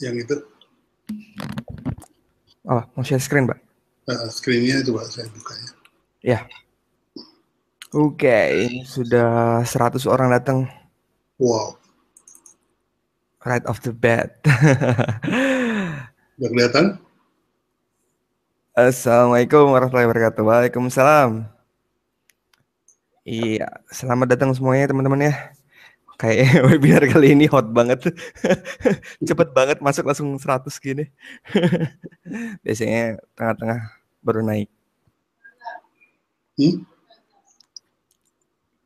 yang itu. Oh, mau share screen, Pak? Screen-nya coba saya buka ya. Ya. Oke, ini sudah 100 orang datang. Wow. Right off the bat. Udah kelihatan? Assalamualaikum warahmatullahi wabarakatuh. Waalaikumsalam. Iya, selamat datang semuanya teman-teman ya. Kayak webinar kali ini hot banget. Cepet banget masuk langsung 100 gini. Biasanya tengah-tengah baru naik.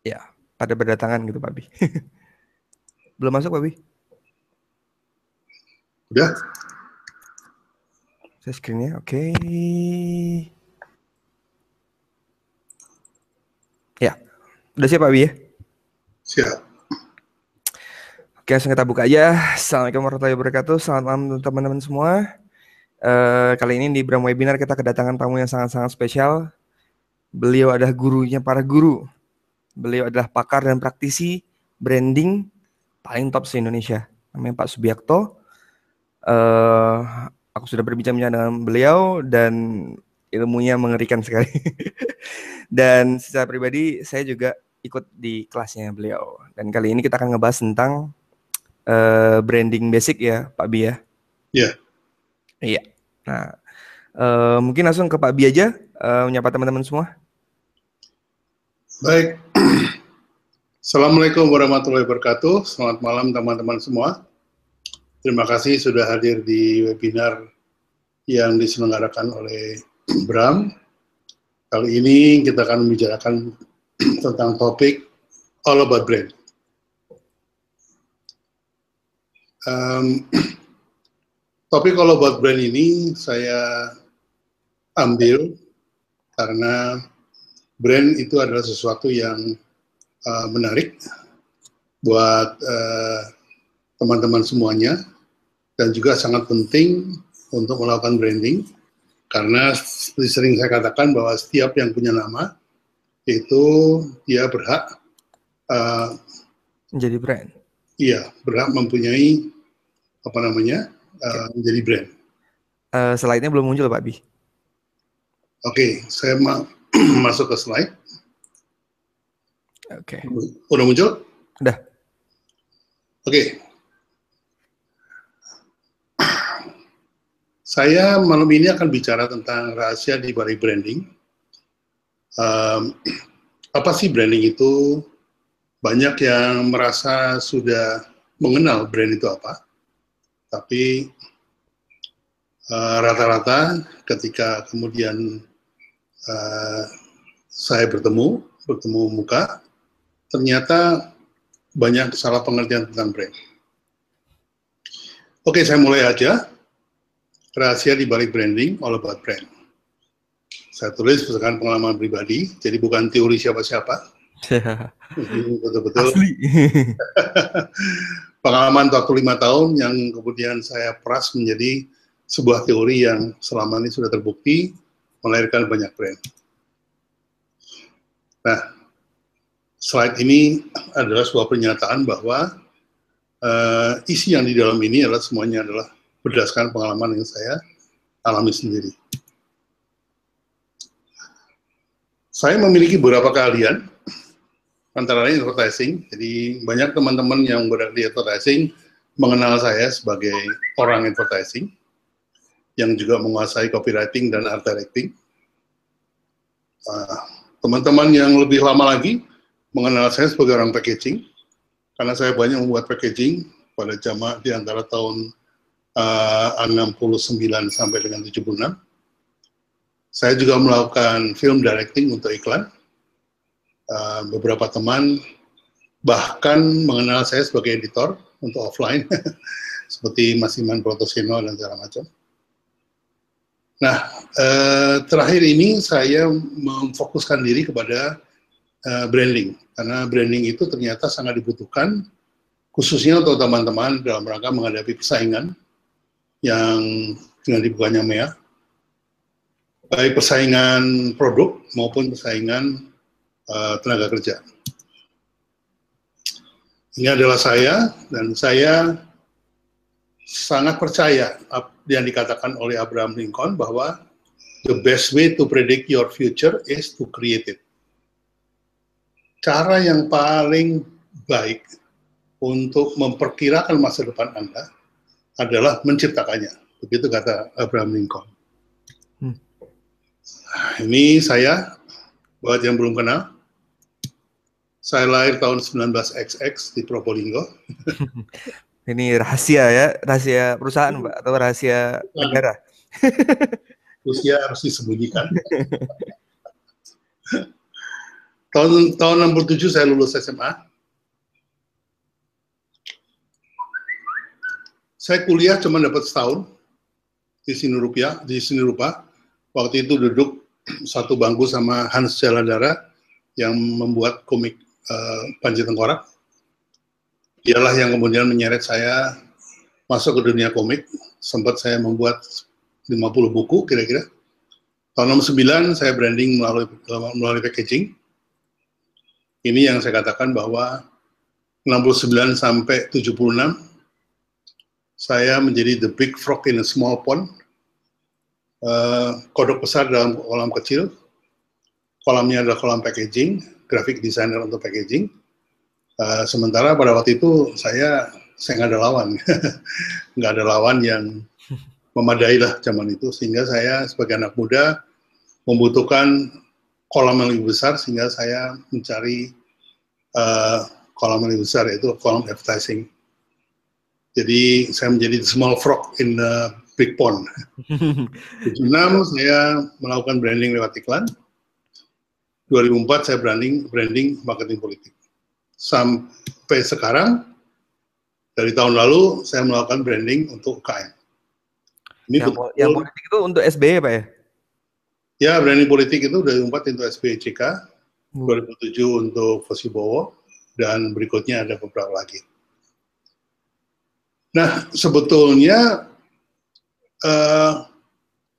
Ya, pada berdatangan gitu Pak Bi. Belum masuk Pak Bi? Udah? Saya screen-nya, oke. Ya, udah siap Pak Bi ya? Siap. Oke, langsung kita buka aja. Assalamualaikum warahmatullahi wabarakatuh. Selamat malam teman-teman semua. Kali ini di Bram Webinar kita kedatangan tamu yang sangat-sangat spesial. Beliau adalah gurunya para guru. Beliau adalah pakar dan praktisi branding paling top se-Indonesia. Namanya Pak Subiakto. Aku sudah berbincang-bincang dengan beliau dan ilmunya mengerikan sekali. Dan secara pribadi saya juga ikut di kelasnya beliau. Dan kali ini kita akan ngebahas tentang branding basic ya Pak Bi ya. Iya. Iya. Nah, mungkin langsung ke Pak Bi aja menyapa teman-teman semua. Baik. Assalamualaikum warahmatullahi wabarakatuh. Selamat malam teman-teman semua. Terima kasih sudah hadir di webinar yang diselenggarakan oleh Bram. Kali ini kita akan membicarakan tentang topik All About Brand. Topik All About Brand ini saya ambil karena brand itu adalah sesuatu yang menarik buat teman-teman semuanya dan juga sangat penting untuk melakukan branding karena seperti sering saya katakan bahwa setiap yang punya nama itu dia berhak menjadi brand. Iya, berhak mempunyai menjadi brand. Slide-nya belum muncul Pak Bi. Oke, saya masuk ke slide. Oke. Udah muncul? Udah. Oke. Saya malam ini akan bicara tentang rahasia di balik branding. Apa sih branding itu? Banyak yang merasa sudah mengenal brand itu apa, tapi rata-rata ketika kemudian saya bertemu muka, ternyata banyak salah pengertian tentang brand. Oke, saya mulai aja. Rahasia di balik branding, all about brand. Saya tulis berdasarkan pengalaman pribadi, jadi bukan teori siapa-siapa. Ini betul-betul pengalaman waktu 5 tahun yang kemudian saya peras menjadi sebuah teori yang selama ini sudah terbukti melahirkan banyak brand. Nah, slide ini adalah sebuah pernyataan bahwa isi yang di dalam ini adalah semuanya adalah berdasarkan pengalaman yang saya alami sendiri. Saya memiliki beberapa keahlian, antara lain advertising. Jadi banyak teman-teman yang berada di advertising mengenal saya sebagai orang advertising yang juga menguasai copywriting dan art directing. Teman-teman yang lebih lama lagi mengenal saya sebagai orang packaging, karena saya banyak membuat packaging pada zaman di antara tahun 69 sampai dengan 76. Saya juga melakukan film directing untuk iklan. Beberapa teman bahkan mengenal saya sebagai editor untuk offline, seperti Mas Iman Protoseno dan segala macam. Nah, terakhir ini saya memfokuskan diri kepada branding, karena branding itu ternyata sangat dibutuhkan, khususnya untuk teman-teman dalam rangka menghadapi persaingan yang dengan dibukanya MEA, baik persaingan produk maupun persaingan tenaga kerja. Ini adalah saya, dan saya sangat percaya yang dikatakan oleh Abraham Lincoln bahwa the best way to predict your future is to create it. Cara yang paling baik untuk memperkirakan masa depan Anda adalah menciptakannya. Begitu kata Abraham Lincoln. Ini saya, buat yang belum kenal, saya lahir tahun 19XX di Probolinggo. Ini rahasia ya, rahasia perusahaan Pak, atau rahasia negara? Usia harus disembunyikan. tahun 67 saya lulus SMA. Saya kuliah cuma dapat setahun di sini rupa. Waktu itu duduk satu bangku sama Hans Jalandara yang membuat komik Panji Tengkorak. Dialah yang kemudian menyeret saya masuk ke dunia komik. Sempat saya membuat 50 buku kira-kira. Tahun 69 saya branding melalui packaging. Ini yang saya katakan bahwa 69 sampai 76 saya menjadi the big frog in a small pond. Kodok besar dalam kolam kecil. Kolamnya adalah kolam packaging, graphic designer untuk packaging. Sementara pada waktu itu saya nggak ada lawan, nggak ada lawan yang memadai lah zaman itu, sehingga saya sebagai anak muda membutuhkan kolam yang lebih besar, sehingga saya mencari kolam yang lebih besar, yaitu kolam advertising. Jadi saya menjadi the small frog in the big pond. 2006 saya melakukan branding lewat iklan. 2004 saya branding marketing politik. Sampai sekarang, dari tahun lalu, saya melakukan branding untuk UKM. Ini yang politik itu untuk SBY, Pak ya? Ya, branding politik itu 2004 untuk SBYCK, 2007 untuk Fosibowo, dan berikutnya ada beberapa lagi. Nah, sebetulnya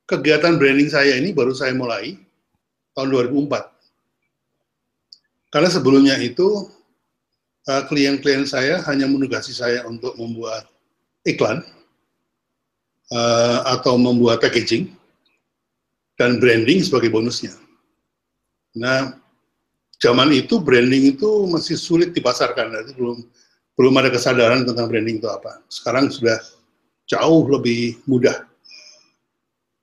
kegiatan branding saya ini baru saya mulai tahun 2004. Karena sebelumnya itu, klien-klien saya hanya menugasi saya untuk membuat iklan atau membuat packaging dan branding sebagai bonusnya. Nah, zaman itu branding itu masih sulit dipasarkan, jadi belum ada kesadaran tentang branding itu apa. Sekarang sudah jauh lebih mudah.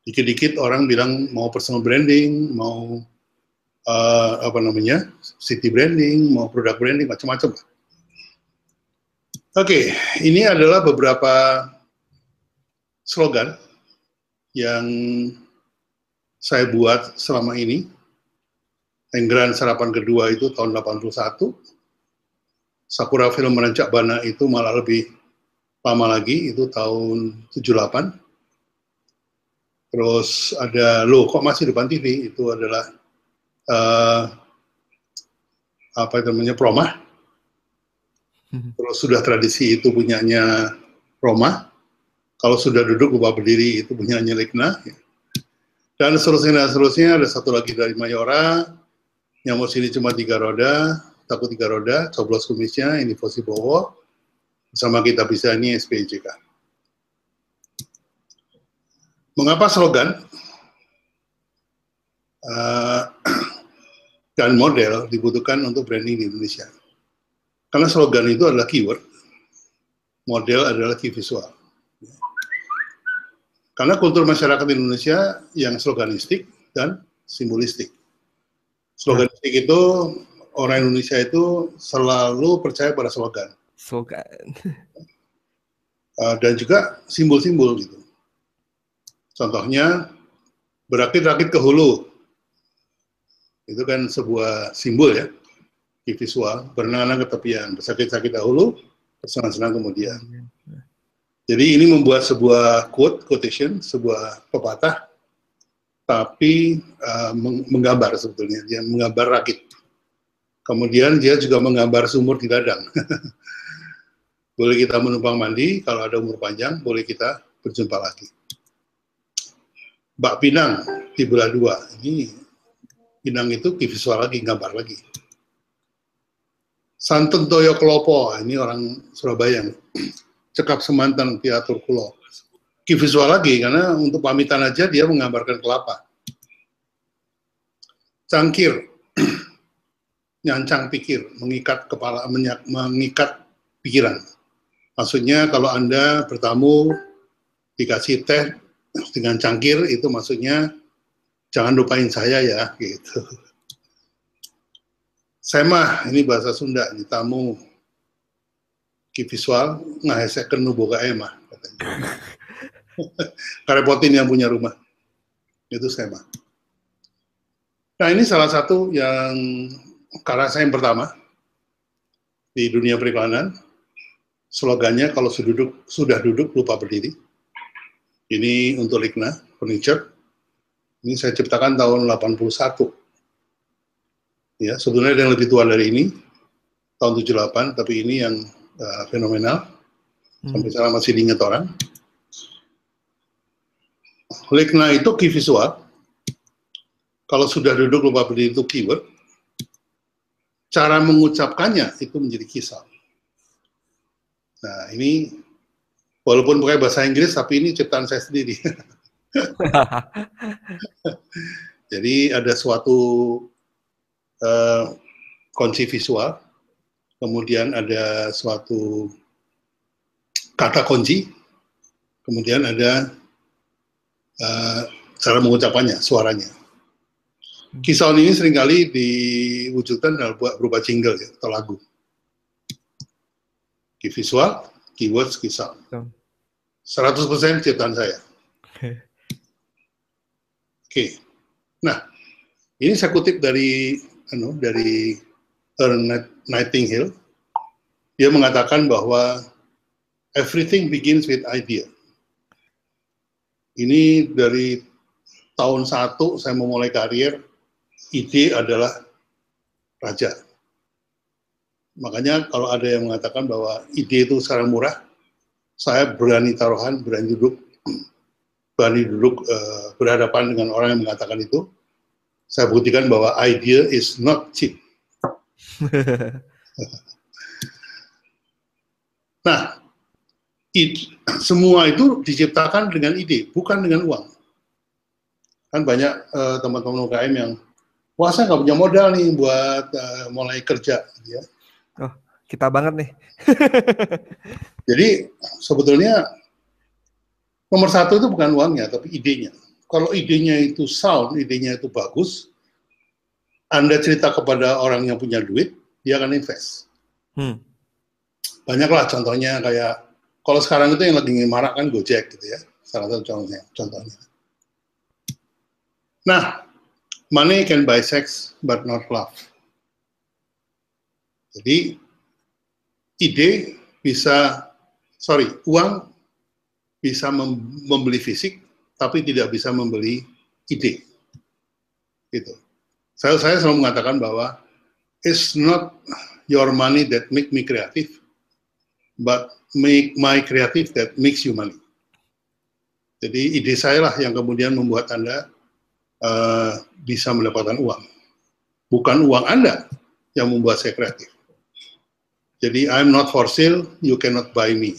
Dikit-dikit orang bilang mau personal branding, mau city branding, mau product branding, macam-macam. Oke, ini adalah beberapa slogan yang saya buat selama ini. Enggeran Sarapan Kedua itu tahun 81. Sakura Film Menancap Bana itu malah lebih lama lagi, itu tahun 78. Terus ada, kok masih depan TV, itu adalah Promah. Terus sudah tradisi itu punyanya Roma. Kalau sudah duduk lupa berdiri itu punyanya Ligna. Dan seterusnya ada satu lagi dari Mayora. Nyamuk sini cuma 3 roda, takut 3 roda, coblos kumisnya, ini Fosibowo. Bersama kita bisa ini SPJK. Mengapa slogan dan model dibutuhkan untuk branding di Indonesia? Karena slogan itu adalah keyword, model adalah key visual. Karena kultur masyarakat Indonesia yang sloganistik dan simbolistik. Sloganistik itu, orang Indonesia itu selalu percaya pada slogan. Dan juga simbol-simbol gitu. Contohnya, berakit-rakit ke hulu. Itu kan sebuah simbol ya. Visual, berenang-renang ke tepian, bersakit-sakit dahulu, bersenang-senang kemudian. Jadi ini membuat sebuah quotation, sebuah pepatah, tapi menggambar sebetulnya, dia menggambar rakit. Kemudian dia juga menggambar sumur di ladang. Boleh kita menumpang mandi, kalau ada umur panjang, boleh kita berjumpa lagi. Bak Pinang di belah 2, ini Pinang itu visual lagi, gambar lagi. Santen Toyo Klopo, ini orang Surabaya. cekap semanten piatur kula. Ki visual lagi, karena untuk pamitan aja dia menggambarkan kelapa. Cangkir, nyancang pikir, mengikat kepala, mengikat pikiran. Maksudnya kalau Anda bertamu, dikasih teh dengan cangkir, itu maksudnya jangan lupain saya ya, gitu. Semah, ini bahasa Sunda, ini tamu ki visual, ngaheseken nu boga emah, katanya. Karepotin yang punya rumah. Itu semah. Nah, ini salah satu yang karya saya yang pertama di dunia periklanan. Slogannya, kalau sudah duduk lupa berdiri. Ini untuk Ligna Furniture. Ini saya ciptakan tahun 81. Ya, sebenarnya ada yang lebih tua dari ini, tahun 78, tapi ini yang fenomenal. Sampai sekarang masih diingat orang. Ligna itu key visual. Kalau sudah duduk lupa berdiri itu keyword. Cara mengucapkannya itu menjadi kisah. Nah, ini walaupun pakai bahasa Inggris, tapi ini ciptaan saya sendiri. Jadi ada suatu kunci visual, kemudian ada suatu kata kunci, kemudian ada cara mengucapannya, suaranya. Kisah ini seringkali diwujudkan dalam berupa jingle ya, atau lagu. Key visual, keywords, kisah. 100% ciptaan saya. Oke. Nah, ini saya kutip dari Earl Nightingale. Dia mengatakan bahwa everything begins with idea. Ini dari tahun 1 saya memulai karir, ide adalah raja. Makanya kalau ada yang mengatakan bahwa ide itu sekarang murah, saya berani taruhan, berani duduk berhadapan dengan orang yang mengatakan itu. Saya buktikan bahwa idea is not cheap. Nah, semua itu diciptakan dengan ide, bukan dengan uang. Kan banyak teman-teman UKM yang, wah saya nggak punya modal nih buat mulai kerja. Ya. Oh, kita banget nih. Jadi sebetulnya nomor 1 itu bukan uangnya, tapi idenya. Kalau idenya itu sound, idenya itu bagus, Anda cerita kepada orang yang punya duit, dia akan invest. Banyaklah contohnya kayak, kalau sekarang itu yang lagi marak kan Gojek gitu ya, salah satu contohnya. Nah, money can buy sex, but not love. Jadi, uang bisa membeli fisik, tapi tidak bisa membeli ide. Gitu. Saya selalu mengatakan bahwa it's not your money that make me creative, but make my creative that makes you money. Jadi ide saya lah yang kemudian membuat Anda bisa mendapatkan uang. Bukan uang Anda yang membuat saya kreatif. Jadi I'm not for sale, you cannot buy me.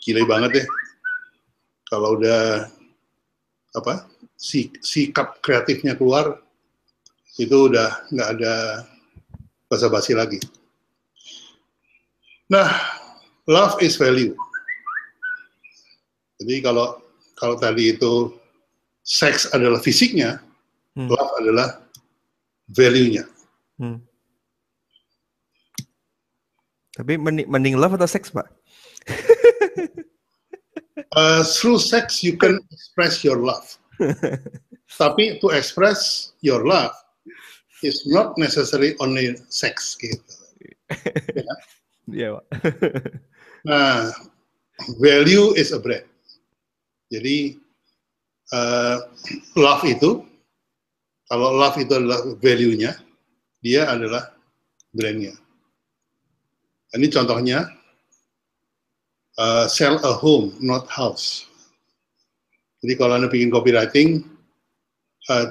Gila banget deh. Kalau udah sikap kreatifnya keluar, itu udah nggak ada basa-basi lagi. Nah, love is value. Jadi kalau tadi itu seks adalah fisiknya, love adalah value-nya. Tapi mending love atau seks, Pak? Through sex you can express your love. Tapi to express your love is not necessary only sex gitu. Iya, Pak. Nah, value is a brand. Jadi love itu, kalau love itu adalah value-nya, dia adalah brand-nya. Ini contohnya, sell a home, not house. Jadi kalau Anda bikin copywriting,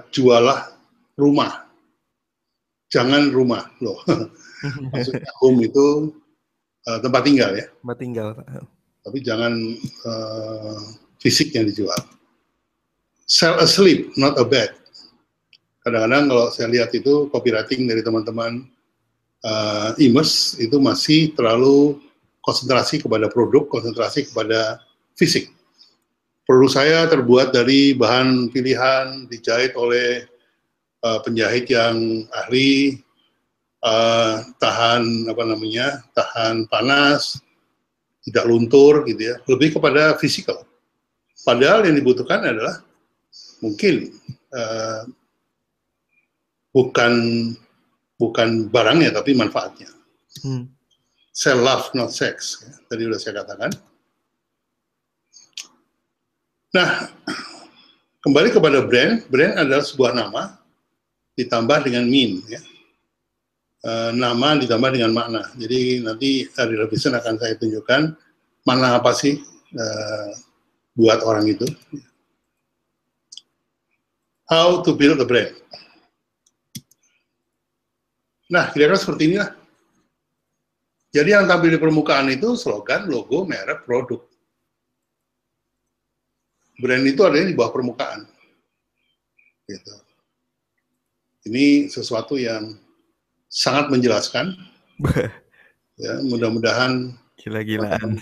jualah rumah, jangan rumah loh. Maksudnya home itu tempat tinggal ya. Tempat tinggal. Tapi jangan fisik yang dijual. Sell a sleep, not a bed. Kadang-kadang kalau saya lihat itu copywriting dari teman-teman e-commerce itu masih terlalu konsentrasi kepada produk, konsentrasi kepada fisik. Produk saya terbuat dari bahan pilihan, dijahit oleh penjahit yang ahli, tahan panas, tidak luntur gitu ya, lebih kepada fisikal. Padahal yang dibutuhkan adalah mungkin bukan barangnya tapi manfaatnya. Sell love not sex, ya. Tadi sudah saya katakan. Nah, kembali kepada brand adalah sebuah nama ditambah dengan mean, ya. Nama ditambah dengan makna. Jadi nanti dari revision akan saya tunjukkan mana apa sih buat orang itu. How to build a brand. Nah, kira-kira seperti inilah. Jadi yang tampil di permukaan itu slogan, logo, merek, produk. Brand itu adanya di bawah permukaan. Gitu. Ini sesuatu yang sangat menjelaskan. Ya, mudah-mudahan gila-gilaan.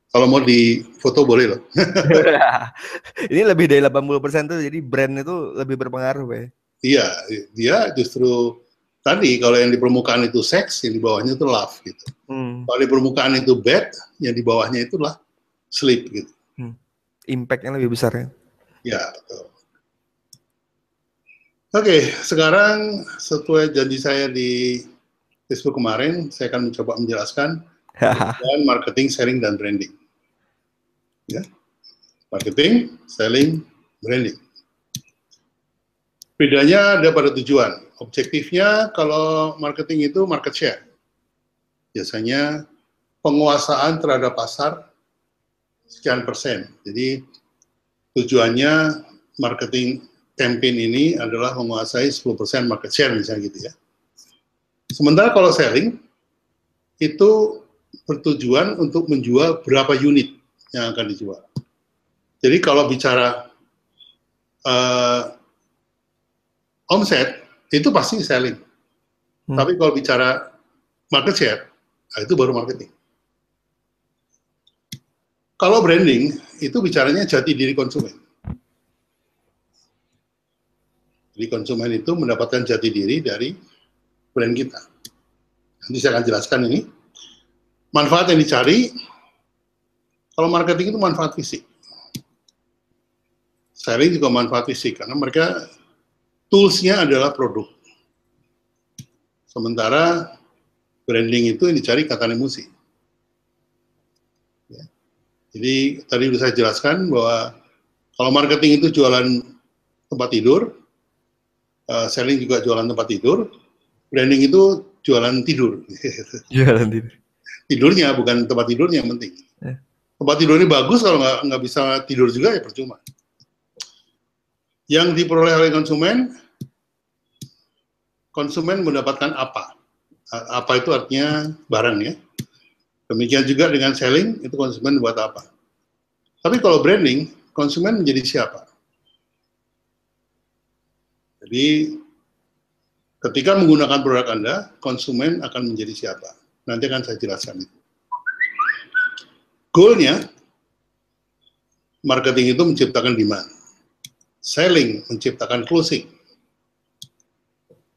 Kalau mau di foto boleh loh. Ini lebih dari 80% tuh, jadi brand itu lebih berpengaruh, Pak. Iya, dia justru tadi kalau yang di permukaan itu seks, yang di bawahnya itu love gitu. Kalau di permukaan itu bed, yang di bawahnya itulah sleep gitu. Impact-nya lebih besar ya. Ya, betul. Oke, sekarang sesuai janji saya di Facebook kemarin, saya akan mencoba menjelaskan marketing, selling, dan branding. Ya, marketing, selling, branding. Bedanya ada pada tujuan. Objektifnya kalau marketing itu market share. Biasanya penguasaan terhadap pasar sekian persen. Jadi tujuannya marketing campaign ini adalah menguasai 10% market share misalnya gitu ya. Sementara kalau selling itu bertujuan untuk menjual berapa unit yang akan dijual. Jadi kalau bicara omset itu pasti selling. Tapi kalau bicara market share, itu baru marketing. Kalau branding itu bicaranya jati diri konsumen. Jadi konsumen itu mendapatkan jati diri dari brand kita. Nanti saya akan jelaskan ini. Manfaat yang dicari, kalau marketing itu manfaat fisik. Selling juga manfaat fisik, karena mereka tools-nya adalah produk. Sementara branding itu yang dicari ikatan emosi. Ya. Jadi tadi sudah saya jelaskan bahwa kalau marketing itu jualan tempat tidur, selling juga jualan tempat tidur, branding itu jualan tidur. Jualan tidur. Tidurnya, bukan tempat tidurnya yang penting. Tempat tidurnya bagus, kalau nggak bisa tidur juga ya percuma. Yang diperoleh oleh konsumen mendapatkan apa? Apa itu artinya barang ya. Demikian juga dengan selling, itu konsumen buat apa. Tapi kalau branding, konsumen menjadi siapa? Jadi ketika menggunakan produk Anda, konsumen akan menjadi siapa? Nanti akan saya jelaskan itu. Goal-nya, marketing itu menciptakan demand. Selling menciptakan closing.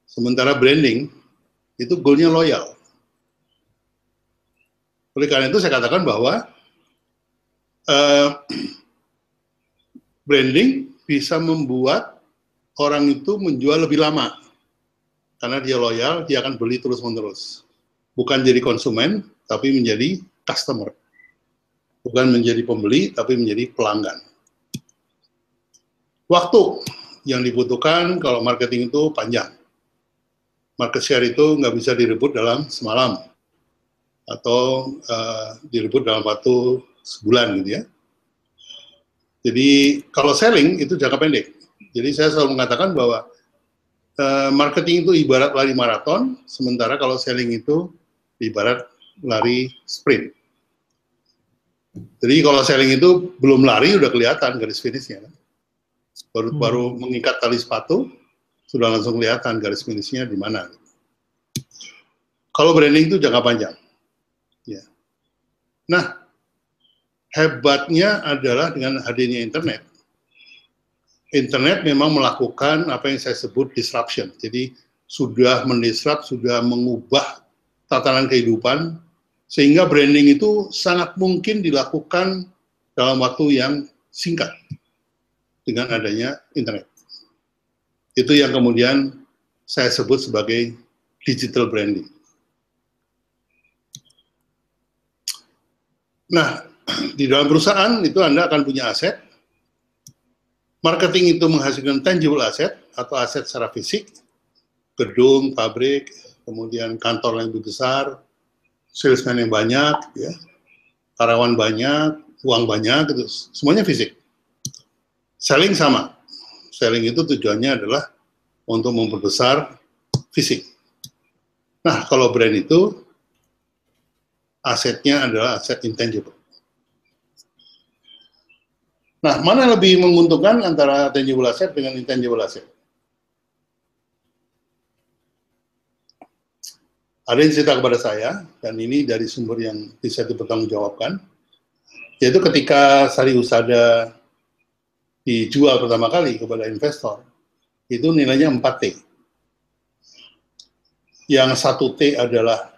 Sementara branding itu goal-nya loyal. Oleh karena itu saya katakan bahwa branding bisa membuat orang itu menjual lebih lama. Karena dia loyal, dia akan beli terus-menerus. Bukan jadi konsumen, tapi menjadi customer. Bukan menjadi pembeli, tapi menjadi pelanggan. Waktu yang dibutuhkan kalau marketing itu panjang. Market share itu nggak bisa direbut dalam semalam. Atau direbut dalam waktu sebulan gitu ya. Jadi kalau selling itu jangka pendek. Jadi saya selalu mengatakan bahwa marketing itu ibarat lari maraton, sementara kalau selling itu ibarat lari sprint. Jadi kalau selling itu belum lari udah kelihatan garis finishnya. Kan? Baru mengikat tali sepatu sudah langsung kelihatan garis finishnya di mana. Kalau branding itu jangka panjang. Ya. Nah, hebatnya adalah dengan hadirnya internet. Internet memang melakukan apa yang saya sebut disruption. Jadi sudah mendisrupt, sudah mengubah tatanan kehidupan, sehingga branding itu sangat mungkin dilakukan dalam waktu yang singkat dengan adanya internet. Itu yang kemudian saya sebut sebagai digital branding. Nah, di dalam perusahaan itu Anda akan punya aset. Marketing itu menghasilkan tangible asset atau aset secara fisik, gedung, pabrik, kemudian kantor yang lebih besar, salesman yang banyak, ya, karyawan banyak, uang banyak, itu semuanya fisik. Selling sama. Selling itu tujuannya adalah untuk memperbesar fisik. Nah, kalau brand itu asetnya adalah aset intangible. Nah, mana yang lebih menguntungkan antara tangible asset dengan intangible asset? Ada yang cerita kepada saya, dan ini dari sumber yang bisa dipertanggungjawabkan, yaitu ketika Sari Husada dijual pertama kali kepada investor, itu nilainya 4T. Yang 1T adalah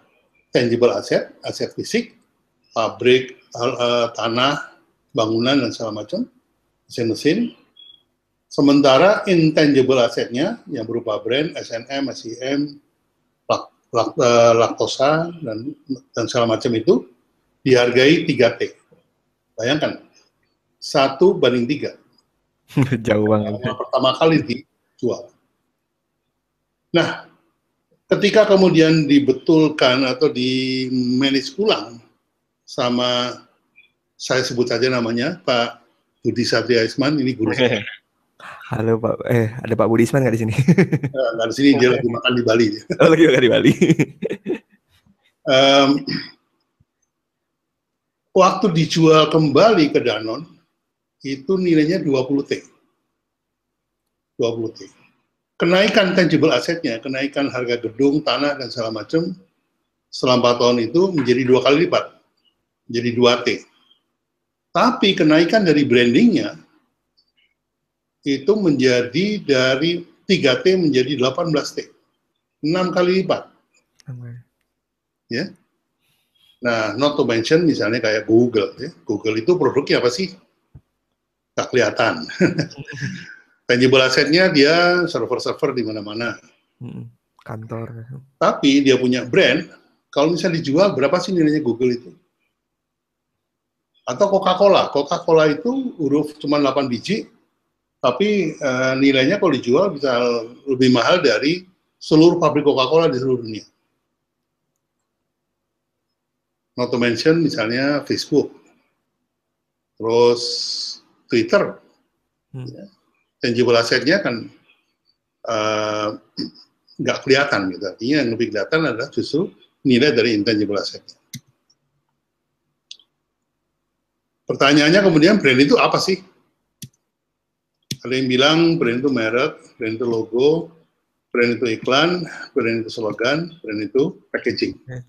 tangible asset, aset fisik, pabrik, tanah, bangunan, dan segala macam, mesin-mesin. Sementara intangible assetnya, yang berupa brand, SNM, SIM, laktosa, dan segala macam itu, dihargai 3T. Bayangkan, 1:3. Jauh banget. Pertama kali dijual. Nah, ketika kemudian dibetulkan atau di-manage ulang sama, saya sebut saja namanya, Pak Budi Satria Isman, ini guru saya. Halo Pak, ada Pak Budi Isman nggak di sini? Nggak di sini, dia lagi makan di Bali. Oh, lagi makan di Bali. Waktu dijual kembali ke Danone, itu nilainya 20T. 20T. Kenaikan tangible asetnya, kenaikan harga gedung, tanah, dan segala macam, selama 4 tahun itu menjadi 2 kali lipat. Jadi 2T. Tapi kenaikan dari brandingnya, itu menjadi dari 3T menjadi 18T. 6 kali lipat. Ya. Nah, not to mention misalnya kayak Google. Ya. Google itu produknya apa sih? Nggak kelihatan. Tangible assetnya dia server-server di mana-mana. Kantor. Tapi dia punya brand, kalau misalnya dijual, berapa sih nilainya Google itu? Atau Coca-Cola. Coca-Cola itu huruf cuma 8 biji, tapi nilainya kalau dijual bisa lebih mahal dari seluruh pabrik Coca-Cola di seluruh dunia. Not to mention misalnya Facebook, terus Twitter. Ya. Tangible assetnya kan nggak kelihatan gitu. Artinya yang lebih kelihatan adalah justru nilai dari intangible assetnya. Pertanyaannya kemudian brand itu apa sih? Ada yang bilang brand itu merek, brand itu logo, brand itu iklan, brand itu slogan, brand itu packaging. Ya.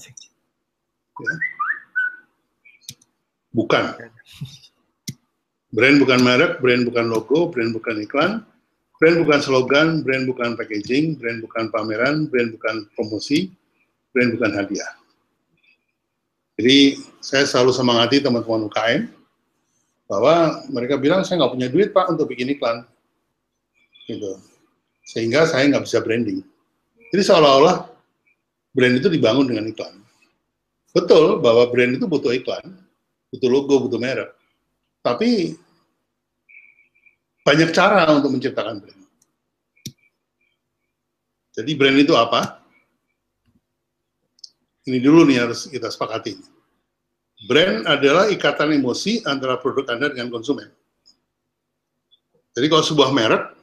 Bukan. Brand bukan merek, brand bukan logo, brand bukan iklan, brand bukan slogan, brand bukan packaging, brand bukan pameran, brand bukan promosi, brand bukan hadiah. Jadi saya selalu semangati teman-teman UKM bahwa mereka bilang saya nggak punya duit Pak untuk bikin iklan, gitu. Sehingga saya nggak bisa branding. Jadi seolah-olah brand itu dibangun dengan iklan. Betul bahwa brand itu butuh iklan, butuh logo, butuh merek. Tapi banyak cara untuk menciptakan brand. Jadi brand itu apa? Ini dulu nih harus kita sepakati. Brand adalah ikatan emosi antara produk Anda dengan konsumen. Jadi kalau sebuah merek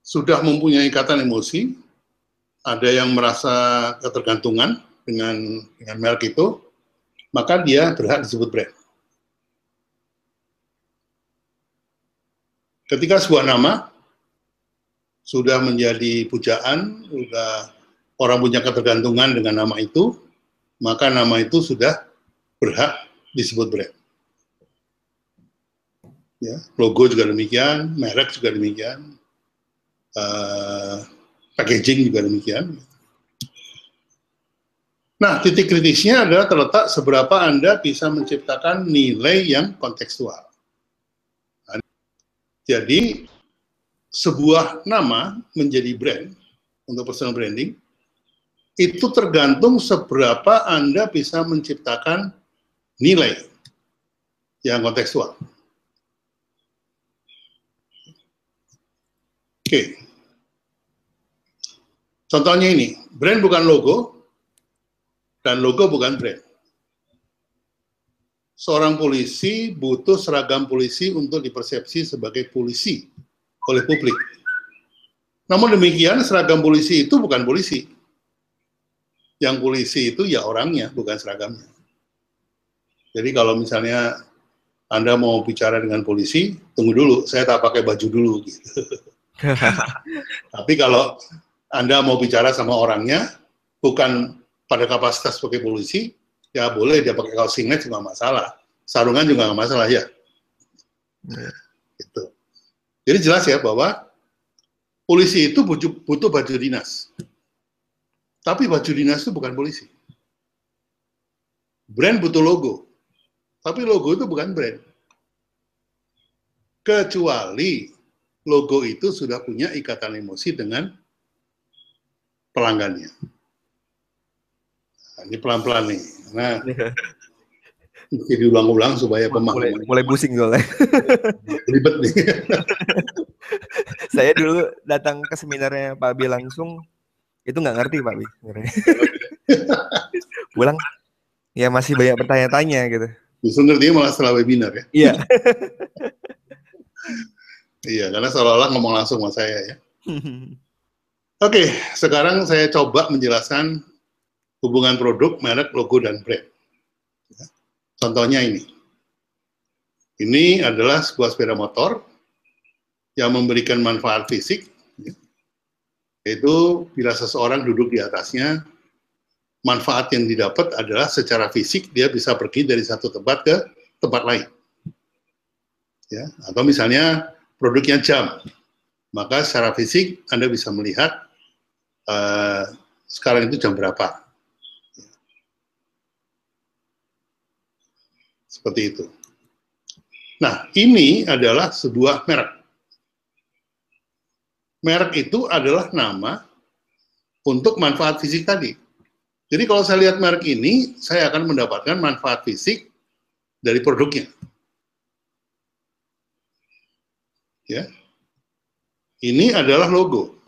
sudah mempunyai ikatan emosi, ada yang merasa ketergantungan dengan merek itu, maka dia berhak disebut brand. Ketika sebuah nama sudah menjadi pujaan, sudah orang punya ketergantungan dengan nama itu, maka nama itu sudah berhak disebut brand. Ya, logo juga demikian, merek juga demikian, packaging juga demikian. Nah, titik kritisnya adalah terletak seberapa Anda bisa menciptakan nilai yang kontekstual. Jadi, sebuah nama menjadi brand untuk personal branding, itu tergantung seberapa Anda bisa menciptakan nilai yang kontekstual. Oke. Contohnya ini, brand bukan logo, dan logo bukan brand. Seorang polisi butuh seragam polisi untuk dipersepsi sebagai polisi oleh publik. Namun demikian, seragam polisi itu bukan polisi. Yang polisi itu ya orangnya, bukan seragamnya. Jadi kalau misalnya Anda mau bicara dengan polisi, tunggu dulu, saya tak pakai baju dulu. Gitu. Tapi kalau Anda mau bicara sama orangnya, bukan pada kapasitas sebagai polisi, ya boleh dia pakai kaos singlet juga nggak masalah, sarungan juga nggak masalah ya. Gitu. Jadi jelas ya bahwa polisi itu butuh baju dinas, tapi baju dinas itu bukan polisi. Brand butuh logo, tapi logo itu bukan brand. Kecuali logo itu sudah punya ikatan emosi dengan pelanggannya. Nah, ini pelan-pelan nih. Nah, mesti diulang-ulang supaya pemahaman. Mulai pusing soalnya. Ribet nih. Saya dulu datang ke seminarnya Pak Abi langsung, itu nggak ngerti Pak Abi. Pulang, ya masih banyak bertanya-tanya gitu. Justru ngertinya malah setelah webinar ya. Iya. Iya, karena seolah-olah ngomong langsung sama saya ya. Oke, sekarang saya coba menjelaskan hubungan produk, merek, logo, dan brand. Contohnya ini. Ini adalah sebuah sepeda motor yang memberikan manfaat fisik, yaitu bila seseorang duduk di atasnya, manfaat yang didapat adalah secara fisik dia bisa pergi dari satu tempat ke tempat lain. Ya, atau misalnya produknya jam, maka secara fisik Anda bisa melihat sekarang itu jam berapa. Seperti itu. Nah, ini adalah sebuah merek. Merek itu adalah nama untuk manfaat fisik tadi. Jadi kalau saya lihat merek ini, saya akan mendapatkan manfaat fisik dari produknya. Ya. Ini adalah logo.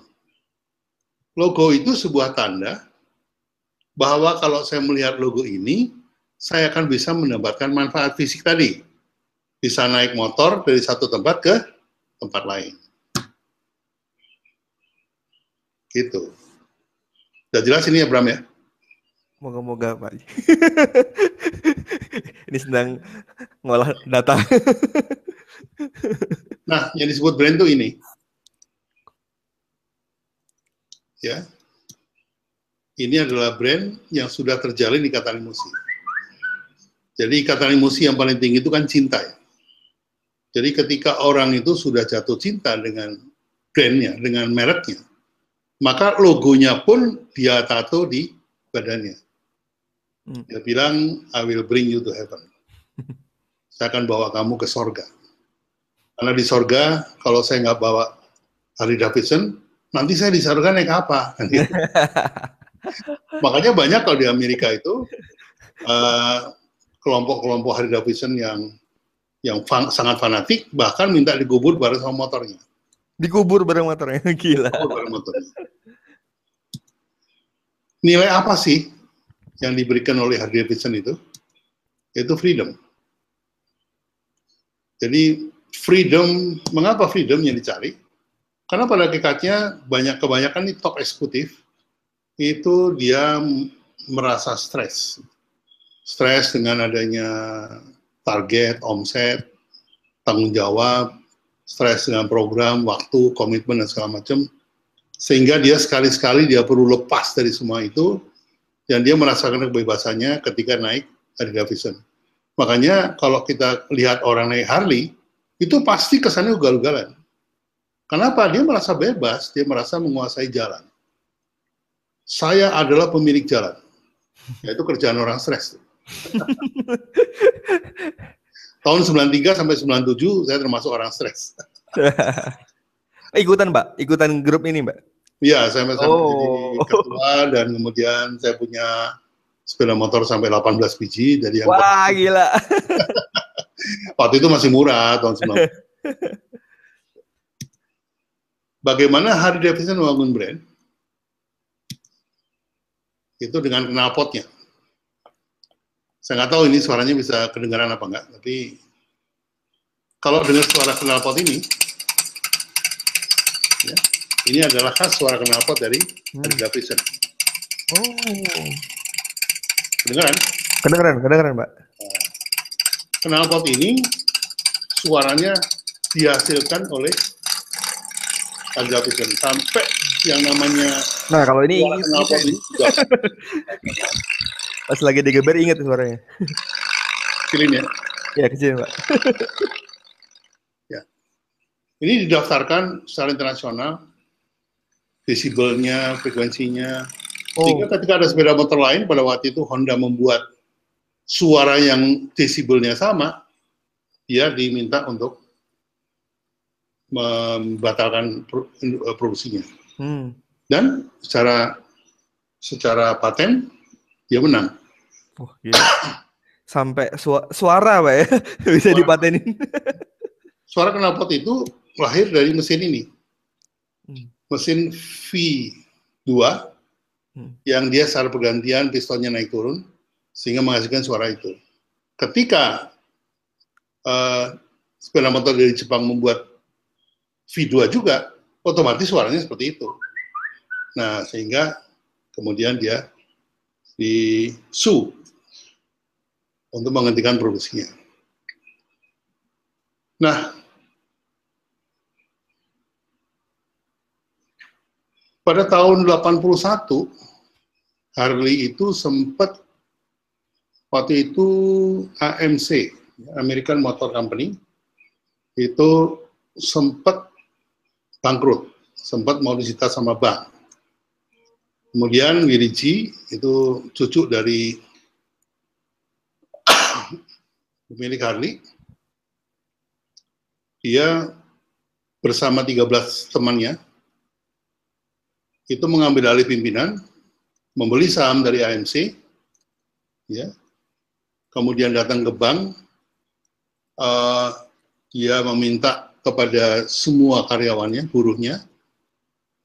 Logo itu sebuah tanda bahwa kalau saya melihat logo ini, saya akan bisa mendapatkan manfaat fisik tadi. Bisa naik motor dari satu tempat ke tempat lain. Gitu. Udah jelas ini ya Bram ya? Moga-moga Pak. Ini sedang ngolah data. Nah, yang disebut brand itu ini. Ya. Ini adalah brand yang sudah terjalin ikatan emosi. Jadi ikatan emosi yang paling tinggi itu kan cinta ya. Jadi ketika orang itu sudah jatuh cinta dengan brandnya, dengan mereknya, maka logonya pun dia tato di badannya. Dia bilang, I will bring you to heaven. Saya akan bawa kamu ke sorga. Karena di sorga, kalau saya nggak bawa Harley Davidson, nanti saya di sorga naik apa? Makanya banyak kalau di Amerika itu, kelompok-kelompok Harley Davidson yang sangat fanatik, bahkan minta dikubur bareng sama motornya. Dikubur bareng motornya, gila. Bareng motornya. Nilai apa sih yang diberikan oleh Harley Davidson itu? Itu freedom. Jadi freedom, mengapa freedom yang dicari? Karena pada hakikatnya kebanyakan di top eksekutif itu dia merasa stres dengan adanya target, omset, tanggung jawab, stres dengan program, waktu, komitmen, dan segala macam, sehingga dia sekali-sekali dia perlu lepas dari semua itu, dan dia merasakan kebebasannya ketika naik Harley Davidson. Makanya kalau kita lihat orang naik Harley, itu pasti kesannya ugal-ugalan. Kenapa? Dia merasa bebas, dia merasa menguasai jalan. Saya adalah pemilik jalan. Itu kerjaan orang stres. Tahun 93 sampai 97 saya termasuk orang stres. Ikutan Mbak, ikutan grup ini Mbak? Iya, saya jadi ketua, dan kemudian saya punya sepeda motor sampai 18 biji. Jadi yang wah gila. Waktu itu masih murah tahun 90. Bagaimana Harley Davidson membangun brand? Itu dengan knalpotnya. Saya nggak tahu ini suaranya bisa kedengaran apa enggak, tapi kalau dengar suara knalpot ini, ya, ini adalah khas suara knalpot dari Harley Davidson. Oh. Kedengaran? Kedengaran Mbak. Knalpot ini suaranya dihasilkan oleh Harley Davidson sampai yang namanya. Nah kalau ini knalpot ini juga. Pas lagi digeber inget suaranya. Kecilin ya? Ya kecil Mbak. Ya. Ini didaftarkan secara internasional, desibelnya, frekuensinya. Sehingga ketika ada sepeda motor lain, pada waktu itu Honda membuat suara yang desibelnya sama, dia diminta untuk membatalkan produksinya. Dan secara paten, dia menang. Oh, gila. Sampai suara Pak ya bisa dipatenin. Suara knalpot itu lahir dari mesin ini. Mesin V2 yang dia secara pergantian pistonnya naik turun sehingga menghasilkan suara itu. Ketika sepeda motor dari Jepang membuat V2 juga, otomatis suaranya seperti itu. Nah, sehingga kemudian dia disu untuk menghentikan produksinya. Nah, pada tahun 81, Harley itu sempat, waktu itu AMC, American Motor Company, itu sempat bangkrut, sempat mau disita sama bank. Kemudian Willie G, itu cucu dari pemilik Harley, dia bersama 13 temannya, itu mengambil alih pimpinan, membeli saham dari AMC, ya, kemudian datang ke bank, dia meminta kepada semua karyawannya, buruhnya,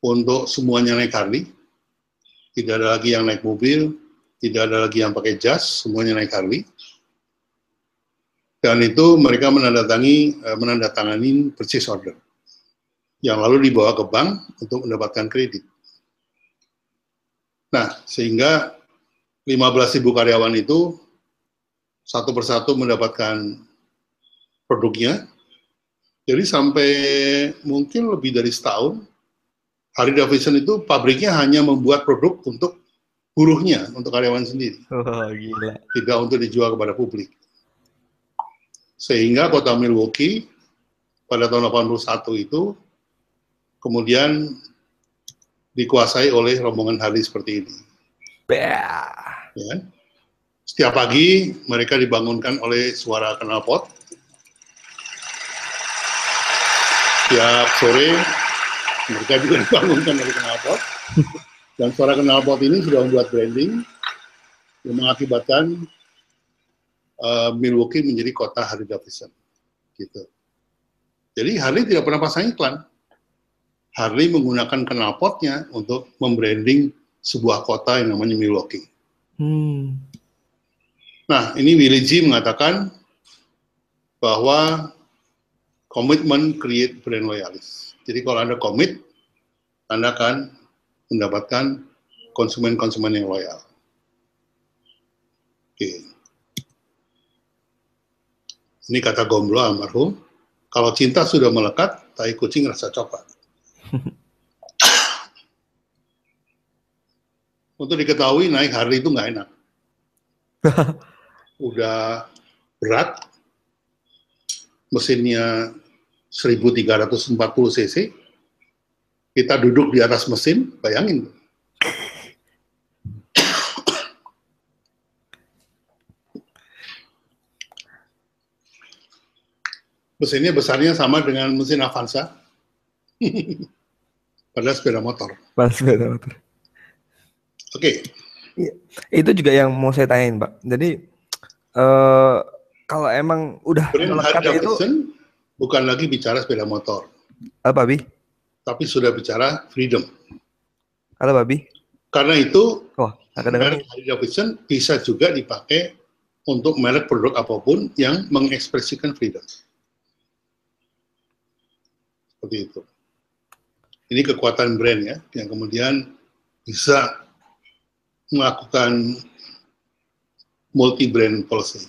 untuk semuanya naik Harley, tidak ada lagi yang naik mobil, tidak ada lagi yang pakai jas, semuanya naik Harley. Dan itu mereka menandatangani purchase order, yang lalu dibawa ke bank untuk mendapatkan kredit. Nah, sehingga 15.000 karyawan itu satu persatu mendapatkan produknya. Jadi sampai mungkin lebih dari setahun, Harley Davidson itu pabriknya hanya membuat produk untuk buruhnya, untuk karyawan sendiri. Oh, gila. Tidak untuk dijual kepada publik. Sehingga kota Milwaukee pada tahun 81 itu kemudian dikuasai oleh rombongan Harley seperti ini. Ya. Setiap pagi mereka dibangunkan oleh suara knalpot. Setiap sore mereka juga dibangunkan oleh knalpot. Dan suara knalpot ini sudah membuat branding yang mengakibatkan Milwaukee menjadi kota Harley Davidson. Gitu. Jadi Harley tidak pernah pasang iklan. Harley menggunakan knalpotnya untuk membranding sebuah kota yang namanya Milwaukee. Nah, ini Willie G mengatakan bahwa komitmen create brand loyalis. Jadi kalau Anda komit, Anda akan mendapatkan konsumen-konsumen yang loyal. Oke. Ini kata Gomblo almarhum, kalau cinta sudah melekat, tai kucing rasa coklat. Untuk diketahui naik Harley itu nggak enak. Udah berat, mesinnya 1340 cc, kita duduk di atas mesin, bayangin. Mesinnya besarnya sama dengan mesin Avanza, pada sepeda motor. Pas sepeda motor. Oke. Iya. Itu juga yang mau saya tanyain, Pak. Jadi kalau emang udah Brand melekat Harley itu Davidson bukan lagi bicara sepeda motor, apa, Bi? tapi sudah bicara freedom. Halo, Babi. Karena itu, Oh, agak dengar. merek Harley Davidson bisa juga dipakai untuk merek produk apapun yang mengekspresikan freedom. Seperti itu. Ini kekuatan brand ya, yang kemudian bisa melakukan multi-brand policy.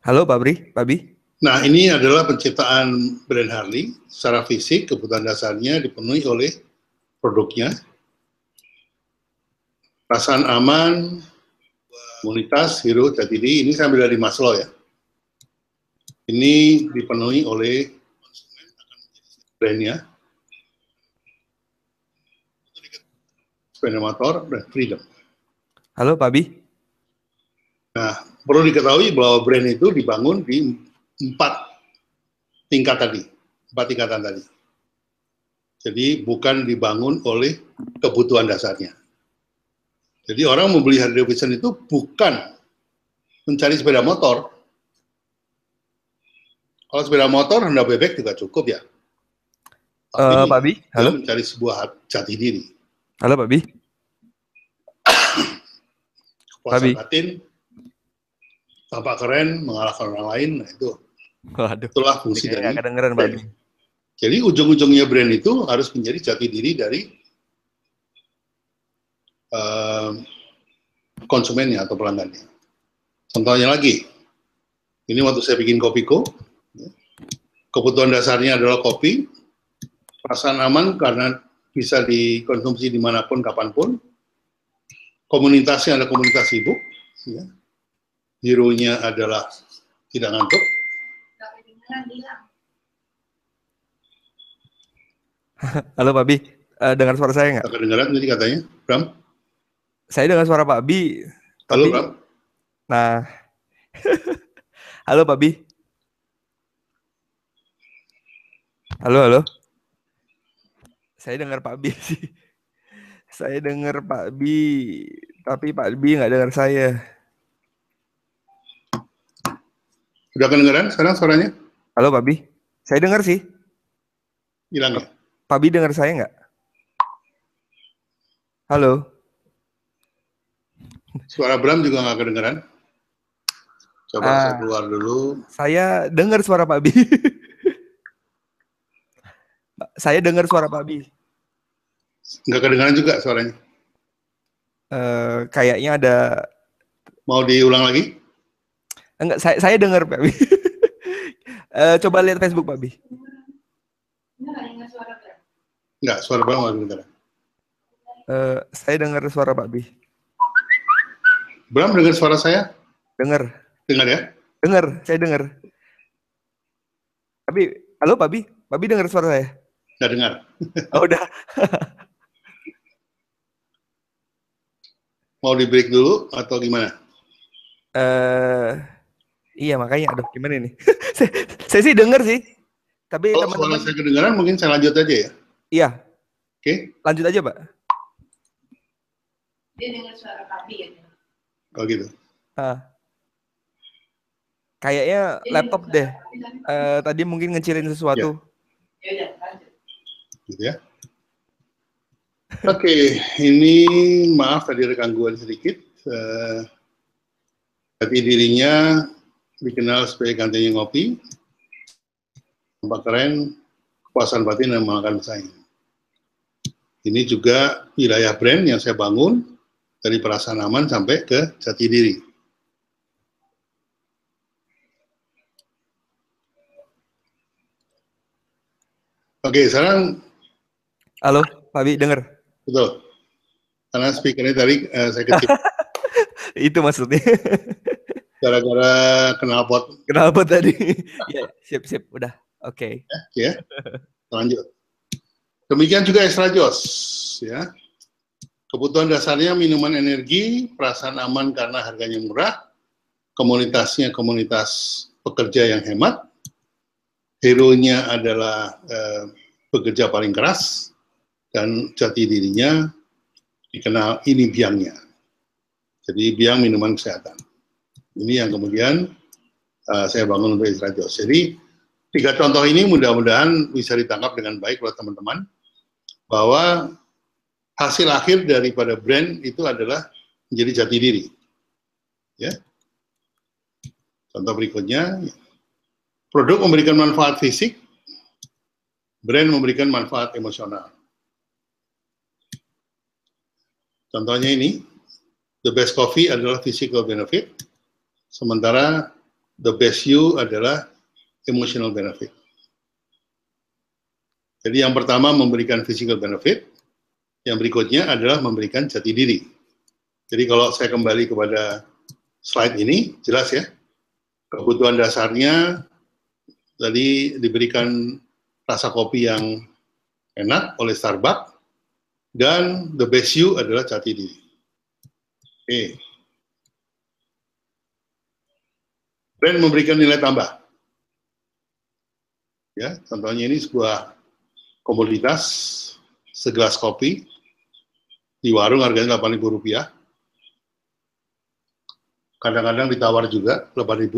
Halo, Pak Babi. Nah, ini adalah penciptaan brand Harley. Secara fisik, kebutuhan dasarnya dipenuhi oleh produknya. Perasaan aman, komunitas, hero, jati diri, ini saya ambil dari Maslow ya. Ini dipenuhi oleh brandnya, sepeda motor, dan freedom. Halo, Pak Bi. Nah, perlu diketahui bahwa brand itu dibangun di 4 tingkatan tadi. Jadi bukan dibangun oleh kebutuhan dasarnya. Jadi orang membeli Harley Davidson itu bukan mencari sepeda motor. Kalau sepeda motor, Honda bebek juga cukup ya. Tapi Pak Bi, halo. Mencari sebuah jati diri. Halo, Pak Bi. Kepuasan batin, tampak keren, mengalahkan orang lain, nah itu. Waduh. Itulah fungsi dari kedengeran, brand. Babi. Jadi ujung-ujungnya brand itu harus menjadi jati diri dari konsumennya atau pelanggannya. Contohnya lagi, ini waktu saya bikin Kopiko, kebutuhan dasarnya adalah kopi, perasaan aman karena bisa dikonsumsi dimanapun, kapanpun, komunitasnya ada komunitas sibuk, ya. Hero-nya adalah tidak ngantuk. Halo, Pak Bi. Dengar suara saya nggak? Kedengaran tadi katanya, Bram? Saya dengar suara Pak Bi. Halo, Tapi, Bram? nah, halo, Pak Bi. Halo. Saya dengar Pak Bi sih. Saya dengar Pak Bi, tapi Pak Bi nggak dengar saya. Sudah kedengaran sekarang suaranya? Halo, Pak Bi. Saya dengar sih. Hilang ya? Pak Bi dengar saya nggak? Halo. Suara Bram juga nggak kedengaran. Coba saya keluar dulu. Saya dengar suara Pak Bi. Saya dengar suara Pak Bi. Nggak kedengaran juga suaranya. Kayaknya ada. Mau diulang lagi? Enggak, saya dengar Pak Bi. Coba lihat Facebook Pak Bi. Enggak, suara Bram nggak kedengaran. Saya dengar suara Pak Bi. Bram dengar suara saya? Dengar. Dengar ya? Dengar, saya dengar. Tapi, halo Pak Bi. Pak Bi dengar suara saya? Nggak dengar. Oh, udah. Mau di break dulu atau gimana? Iya makanya, aduh gimana ini? saya sih dengar sih. Tapi kalau teman-teman. Suara saya kedengaran, mungkin saya lanjut aja ya? Iya. Oke. Lanjut aja, Pak. Dia dengar suara Pak Bi ya? Oh gitu. Kayaknya laptop deh. Tadi mungkin ngecilin sesuatu. Ya udah, lanjut. Gitu ya. Oke, ini maaf tadi ada gangguan sedikit. Jati dirinya dikenal sebagai gantinya ngopi, tampak keren, kepuasan batin dan mengalahkan pesaing. Ini juga wilayah brand yang saya bangun Dari perasaan aman sampai ke jati diri. Oke, sekarang Halo, Pak Bi, denger? betul. Karena speakernya tadi saya kecil. Itu maksudnya. Gara-gara knalpot. Kenapa tadi? Ya, sip, udah. Oke. Ya, lanjut. Demikian juga extra joss, ya. Kebutuhan dasarnya minuman energi, perasaan aman karena harganya murah, komunitasnya komunitas pekerja yang hemat, hero-nya adalah pekerja paling keras, dan jati dirinya dikenal ini biangnya. Jadi biang minuman kesehatan. Ini yang kemudian saya bangun untuk extra joss. Jadi 3 contoh ini mudah-mudahan bisa ditangkap dengan baik oleh teman-teman, bahwa hasil akhir daripada brand itu adalah menjadi jati diri. Ya. Contoh berikutnya, produk memberikan manfaat fisik, brand memberikan manfaat emosional. Contohnya ini, the best coffee adalah physical benefit, sementara the best you adalah emotional benefit. Jadi yang pertama memberikan physical benefit, yang berikutnya adalah memberikan jati diri. Jadi kalau saya kembali kepada slide ini, jelas ya, kebutuhan dasarnya tadi diberikan rasa kopi yang enak oleh Starbucks, dan the best you adalah jati diri. Oke. Brand memberikan nilai tambah. Ya, contohnya ini sebuah komoditas, segelas kopi di warung harganya Rp8.000. Kadang-kadang ditawar juga Rp8.000.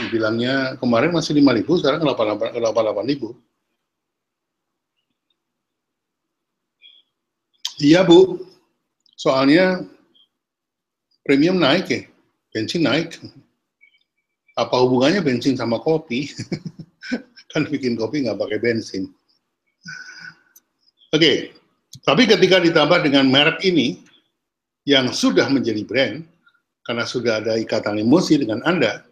Dibilangnya kemarin masih Rp5.000, sekarang Rp8.000. Iya Bu, soalnya premium naik ya, bensin naik. Apa hubungannya bensin sama kopi? Kan bikin kopi nggak pakai bensin. Oke, tapi ketika ditambah dengan merek ini yang sudah menjadi brand, karena sudah ada ikatan emosi dengan Anda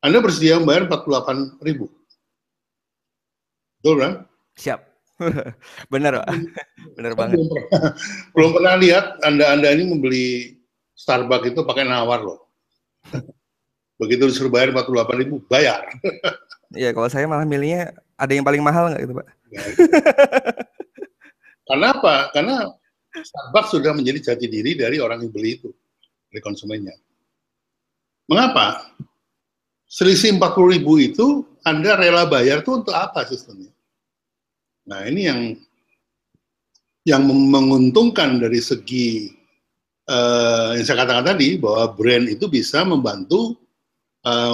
bersedia membayar Rp48.000. Betul kan? Siap. Benar, Pak. Benar banget. Belum pernah lihat Anda ini membeli Starbucks itu pakai nawar loh. Begitu disuruh bayar Rp48.000, bayar. Iya, kalau saya malah milihnya ada yang paling mahal nggak gitu, Pak? Karena apa? Karena Starbucks sudah menjadi jati diri dari orang yang beli itu, dari konsumennya. Mengapa? Selisih Rp40.000 itu Anda rela bayar itu untuk apa sistemnya? Nah, ini yang menguntungkan dari segi yang saya katakan tadi, bahwa brand itu bisa membantu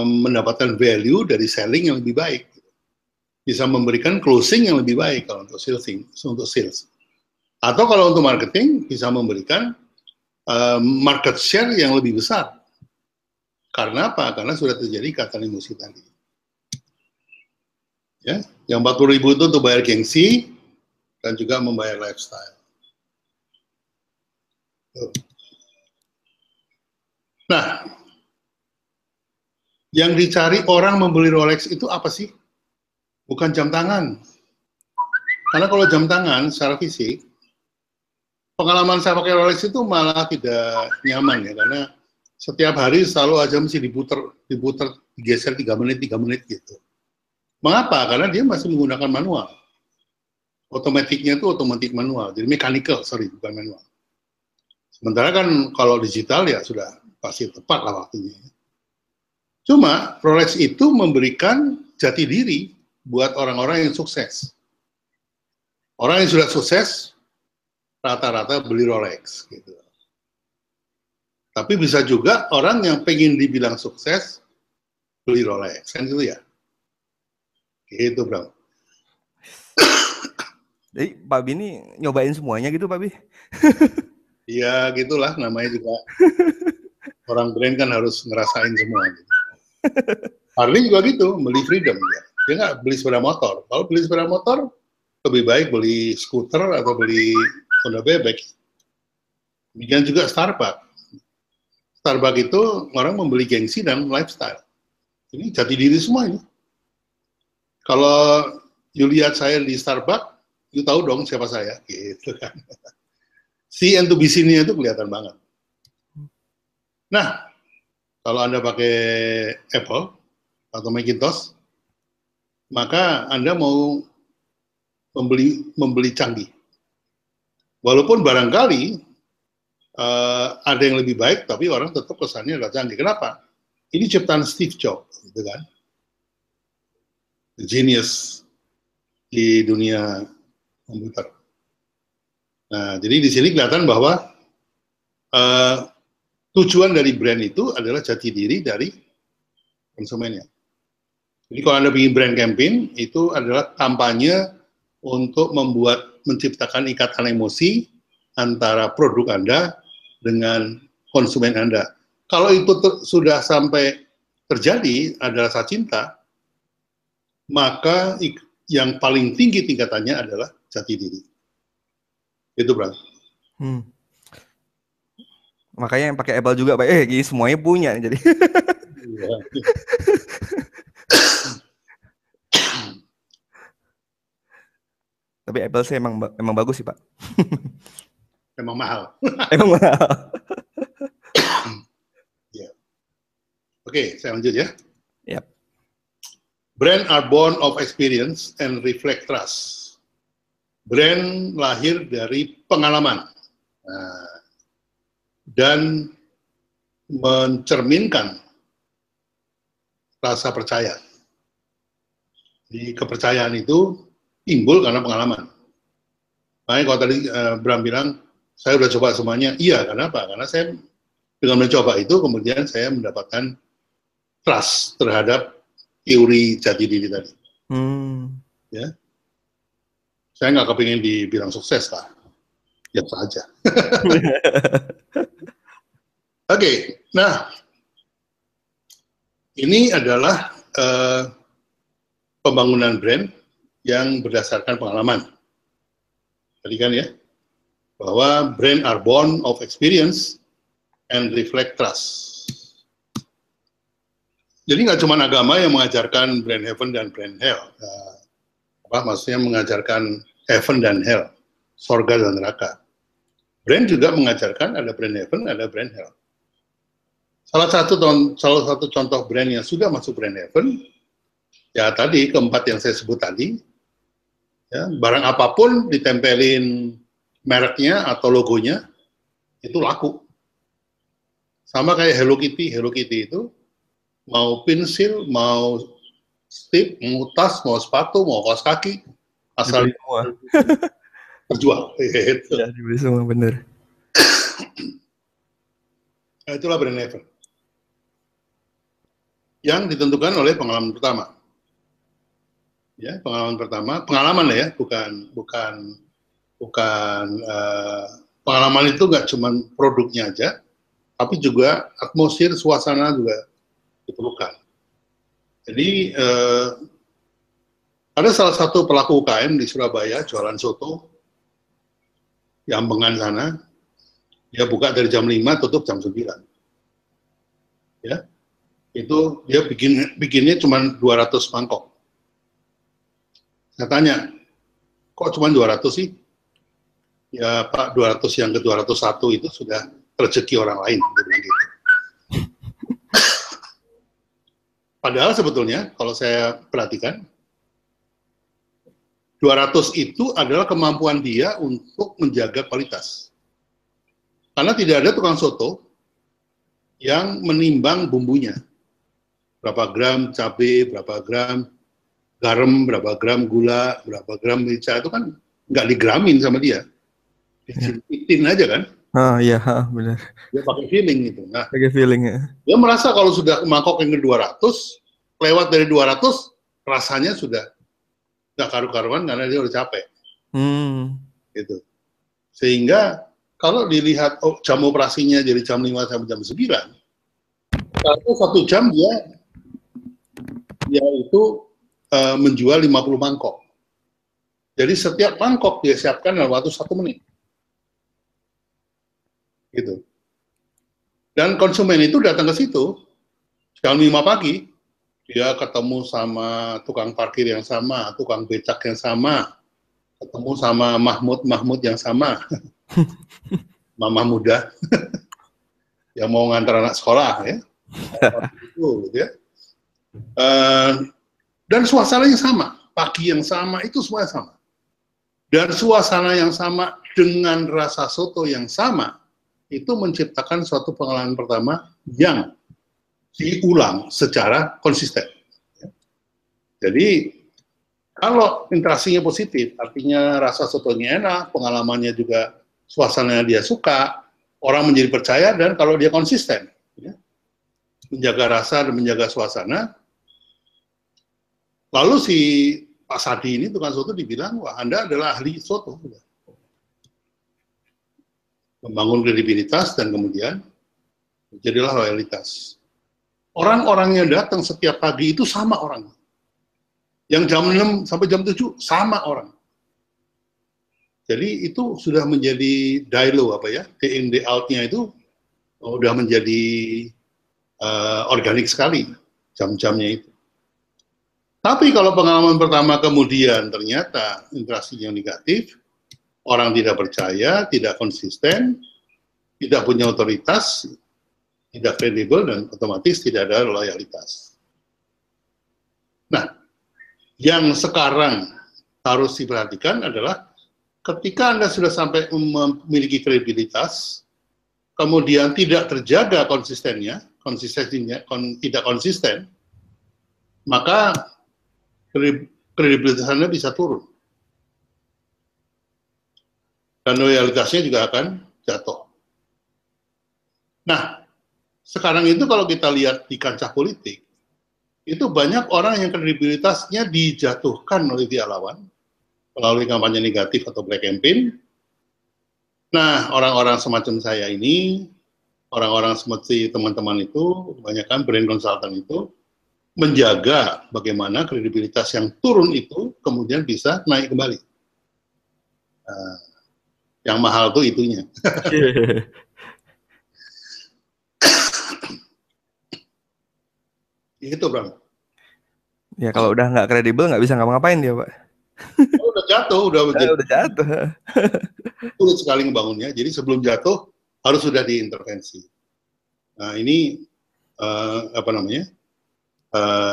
mendapatkan value dari selling yang lebih baik, bisa memberikan closing yang lebih baik kalau untuk sales, atau kalau untuk marketing bisa memberikan market share yang lebih besar. Karena apa? Karena sudah terjadi ikatan emosi tadi. Ya, yang Rp40.000 itu untuk bayar gengsi dan juga membayar lifestyle. Nah, yang dicari orang membeli Rolex itu apa sih? Bukan jam tangan. Karena kalau jam tangan secara fisik, pengalaman saya pakai Rolex itu malah tidak nyaman ya, karena setiap hari selalu aja mesti diputer, digeser 3 menit gitu. Mengapa? Karena dia masih menggunakan manual. Otomatiknya itu otomatik manual, jadi mechanical, bukan manual. Sementara kan kalau digital ya sudah pasti tepat lah waktunya. Cuma Rolex itu memberikan jati diri buat orang-orang yang sukses. Orang yang sudah sukses rata-rata beli Rolex gitu. Tapi bisa juga orang yang pengen dibilang sukses beli Rolex, kan gitu ya. Gitu, Bro. Jadi Pak Bi ini nyobain semuanya gitu, Pak Bi? Iya, gitulah namanya juga. Orang brand kan harus ngerasain semua. Gitu. Harley juga gitu, beli Freedom. Ya. Dia nggak beli sepeda motor. Kalau beli sepeda motor, lebih baik beli skuter atau beli Honda bebek. Demikian juga Starbucks. Starbucks itu orang membeli gengsi dan lifestyle. Ini jati diri semua ini. Kalau you lihat saya di Starbucks, you tahu dong siapa saya, gitu kan. Si and to be seen-nya itu kelihatan banget. Nah, kalau Anda pakai Apple atau Macintosh, maka Anda mau membeli canggih. Walaupun barangkali ada yang lebih baik, tapi orang tetap kesannya adalah canggih. Kenapa? Ini ciptaan Steve Jobs, gitu kan? The genius di dunia komputer. Nah, jadi di sini kelihatan bahwa tujuan dari brand itu adalah jati diri dari konsumennya. Jadi kalau Anda bikin brand campaign, itu adalah kampanye untuk menciptakan ikatan emosi antara produk Anda dengan konsumen Anda. Kalau itu sudah sampai terjadi, ada rasa cinta, maka yang paling tinggi tingkatannya adalah jati diri. Itu, Bang. Makanya yang pakai Apple juga, Pak. Gini semuanya punya jadi. Iya. Tapi Apple sih emang bagus sih, Pak. Memang mahal. Emang mahal. Ya. Oke, saya lanjut ya. Yep. Brand are born of experience and reflect trust. Brand lahir dari pengalaman dan mencerminkan rasa percaya. Jadi kepercayaan itu timbul karena pengalaman. Makanya kalau tadi Bram bilang, saya sudah coba semuanya. Iya, kenapa? Karena saya dengan mencoba itu kemudian saya mendapatkan trust terhadap teori jati diri tadi. Ya, saya nggak kepingin dibilang sukses lah, biasa aja. Oke, nah ini adalah pembangunan brand yang berdasarkan pengalaman. Tadi kan ya, bahwa brand are born of experience and reflect trust. Jadi nggak cuma agama yang mengajarkan brand heaven dan brand hell. Maksudnya mengajarkan heaven dan hell, sorga dan neraka. Brand juga mengajarkan ada brand heaven, ada brand hell. Salah satu contoh brand yang sudah masuk brand heaven, ya tadi keempat yang saya sebut tadi, ya, barang apapun ditempelin mereknya atau logonya, itu laku. Sama kayak Hello Kitty itu, mau pensil, mau stip, mau tas, mau sepatu, mau kaos kaki, asal semua terjual. Ya, dibeli semua, bener. Nah, itulah brand heaven. Yang ditentukan oleh pengalaman pertama. Ya, pengalaman ya, bukan pengalaman itu nggak cuma produknya aja, tapi juga atmosfer, suasana juga diperlukan. Jadi ada salah satu pelaku UKM di Surabaya jualan soto, di Ambengan sana, dia buka dari jam 5 tutup jam 9. Ya, itu dia bikinnya cuma 200 mangkok. Saya tanya, kok cuma 200 sih? Ya Pak, 200 yang ke 201 itu sudah rezeki orang lain. Gitu. Padahal sebetulnya kalau saya perhatikan, 200 itu adalah kemampuan dia untuk menjaga kualitas. Karena tidak ada tukang soto yang menimbang bumbunya. Berapa gram cabai, berapa gram garam, berapa gram gula, berapa gram merica, itu kan nggak digramin sama dia. Dicipitin aja kan. Iya, benar. Dia pakai feeling gitu. Nah, pakai feeling ya. Dia merasa kalau sudah mangkok yang ke 200, lewat dari 200, rasanya sudah nggak karu-karuan karena dia udah capek. Gitu. Sehingga kalau dilihat jam operasinya dari jam 5 sampai jam 9, kalau 1 jam dia itu menjual 50 mangkok. Jadi setiap mangkok dia siapkan dalam waktu 1 menit. gitu. Dan konsumen itu datang ke situ jam 5 pagi, dia ketemu sama tukang parkir yang sama, tukang becak yang sama, ketemu sama Mahmud yang sama, mama muda yang mau ngantar anak sekolah ya, itu, gitu ya. Dan suasananya sama, pagi yang sama, itu semua sama. Dan suasana yang sama dengan rasa soto yang sama, itu menciptakan suatu pengalaman pertama yang diulang secara konsisten. Jadi, kalau interaksinya positif, artinya rasa sotonya enak, pengalamannya juga, suasananya dia suka, orang menjadi percaya, dan kalau dia konsisten, ya, menjaga rasa dan menjaga suasana, lalu si Pak Sadi ini tukang soto dibilang, wah Anda adalah ahli soto. Membangun kredibilitas dan kemudian jadilah loyalitas. Orang-orang yang datang setiap pagi itu sama orang. Yang jam 6 sampai jam 7 sama orang. Jadi itu sudah menjadi dialog apa ya, day in day out-nya itu sudah menjadi organik sekali jam-jamnya itu. Tapi kalau pengalaman pertama kemudian ternyata interaksinya negatif, orang tidak percaya, tidak konsisten, tidak punya otoritas, tidak kredibel, dan otomatis tidak ada loyalitas. Nah, yang sekarang harus diperhatikan adalah ketika Anda sudah sampai memiliki kredibilitas, kemudian tidak terjaga konsistennya tidak konsisten, maka kredibilitas Anda bisa turun. Dan loyalitasnya juga akan jatuh. Nah, sekarang itu kalau kita lihat di kancah politik, itu banyak orang yang kredibilitasnya dijatuhkan oleh pihak lawan melalui kampanye negatif atau black campaign. Nah, orang-orang semacam saya ini, orang-orang seperti teman-teman itu, kebanyakan brand consultant itu, menjaga bagaimana kredibilitas yang turun itu kemudian bisa naik kembali. Nah, yang mahal tuh itunya. Itu, Bang. Ya kalau udah nggak kredibel nggak bisa ngapa-ngapain dia, Pak. Oh, udah jatuh, udah jatuh. Sulit sekali ngebangunnya. Jadi sebelum jatuh harus sudah diintervensi. Nah ini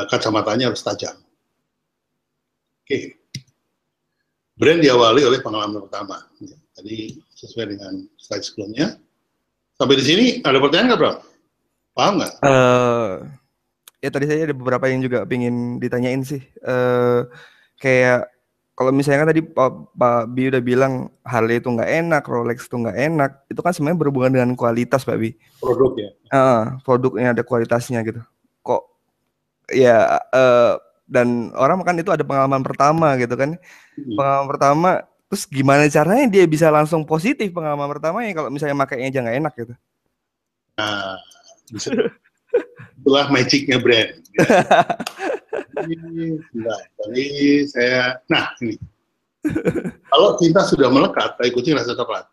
kacamatanya harus tajam. Oke. Brand diawali oleh pengalaman pertama. Tadi sesuai dengan slide sebelumnya. Sampai di sini ada pertanyaan nggak, Bro? Paham nggak? Ya tadi saya ada beberapa yang juga pingin ditanyain sih. Kayak kalau misalnya kan tadi Pak Bi udah bilang Harley itu nggak enak, Rolex itu nggak enak. Itu kan sebenarnya berhubungan dengan kualitas, Pak Bi. Produk ya. Produknya ada kualitasnya gitu. Kok ya dan orang kan itu ada pengalaman pertama gitu kan. Pengalaman pertama, terus gimana caranya dia bisa langsung positif pengalaman pertamanya kalau misalnya makainya aja nggak enak gitu. Nah, itulah magicnya brand. Ini saya, nah ini. Kalau cinta sudah melekat, tai kucing rasa coklat.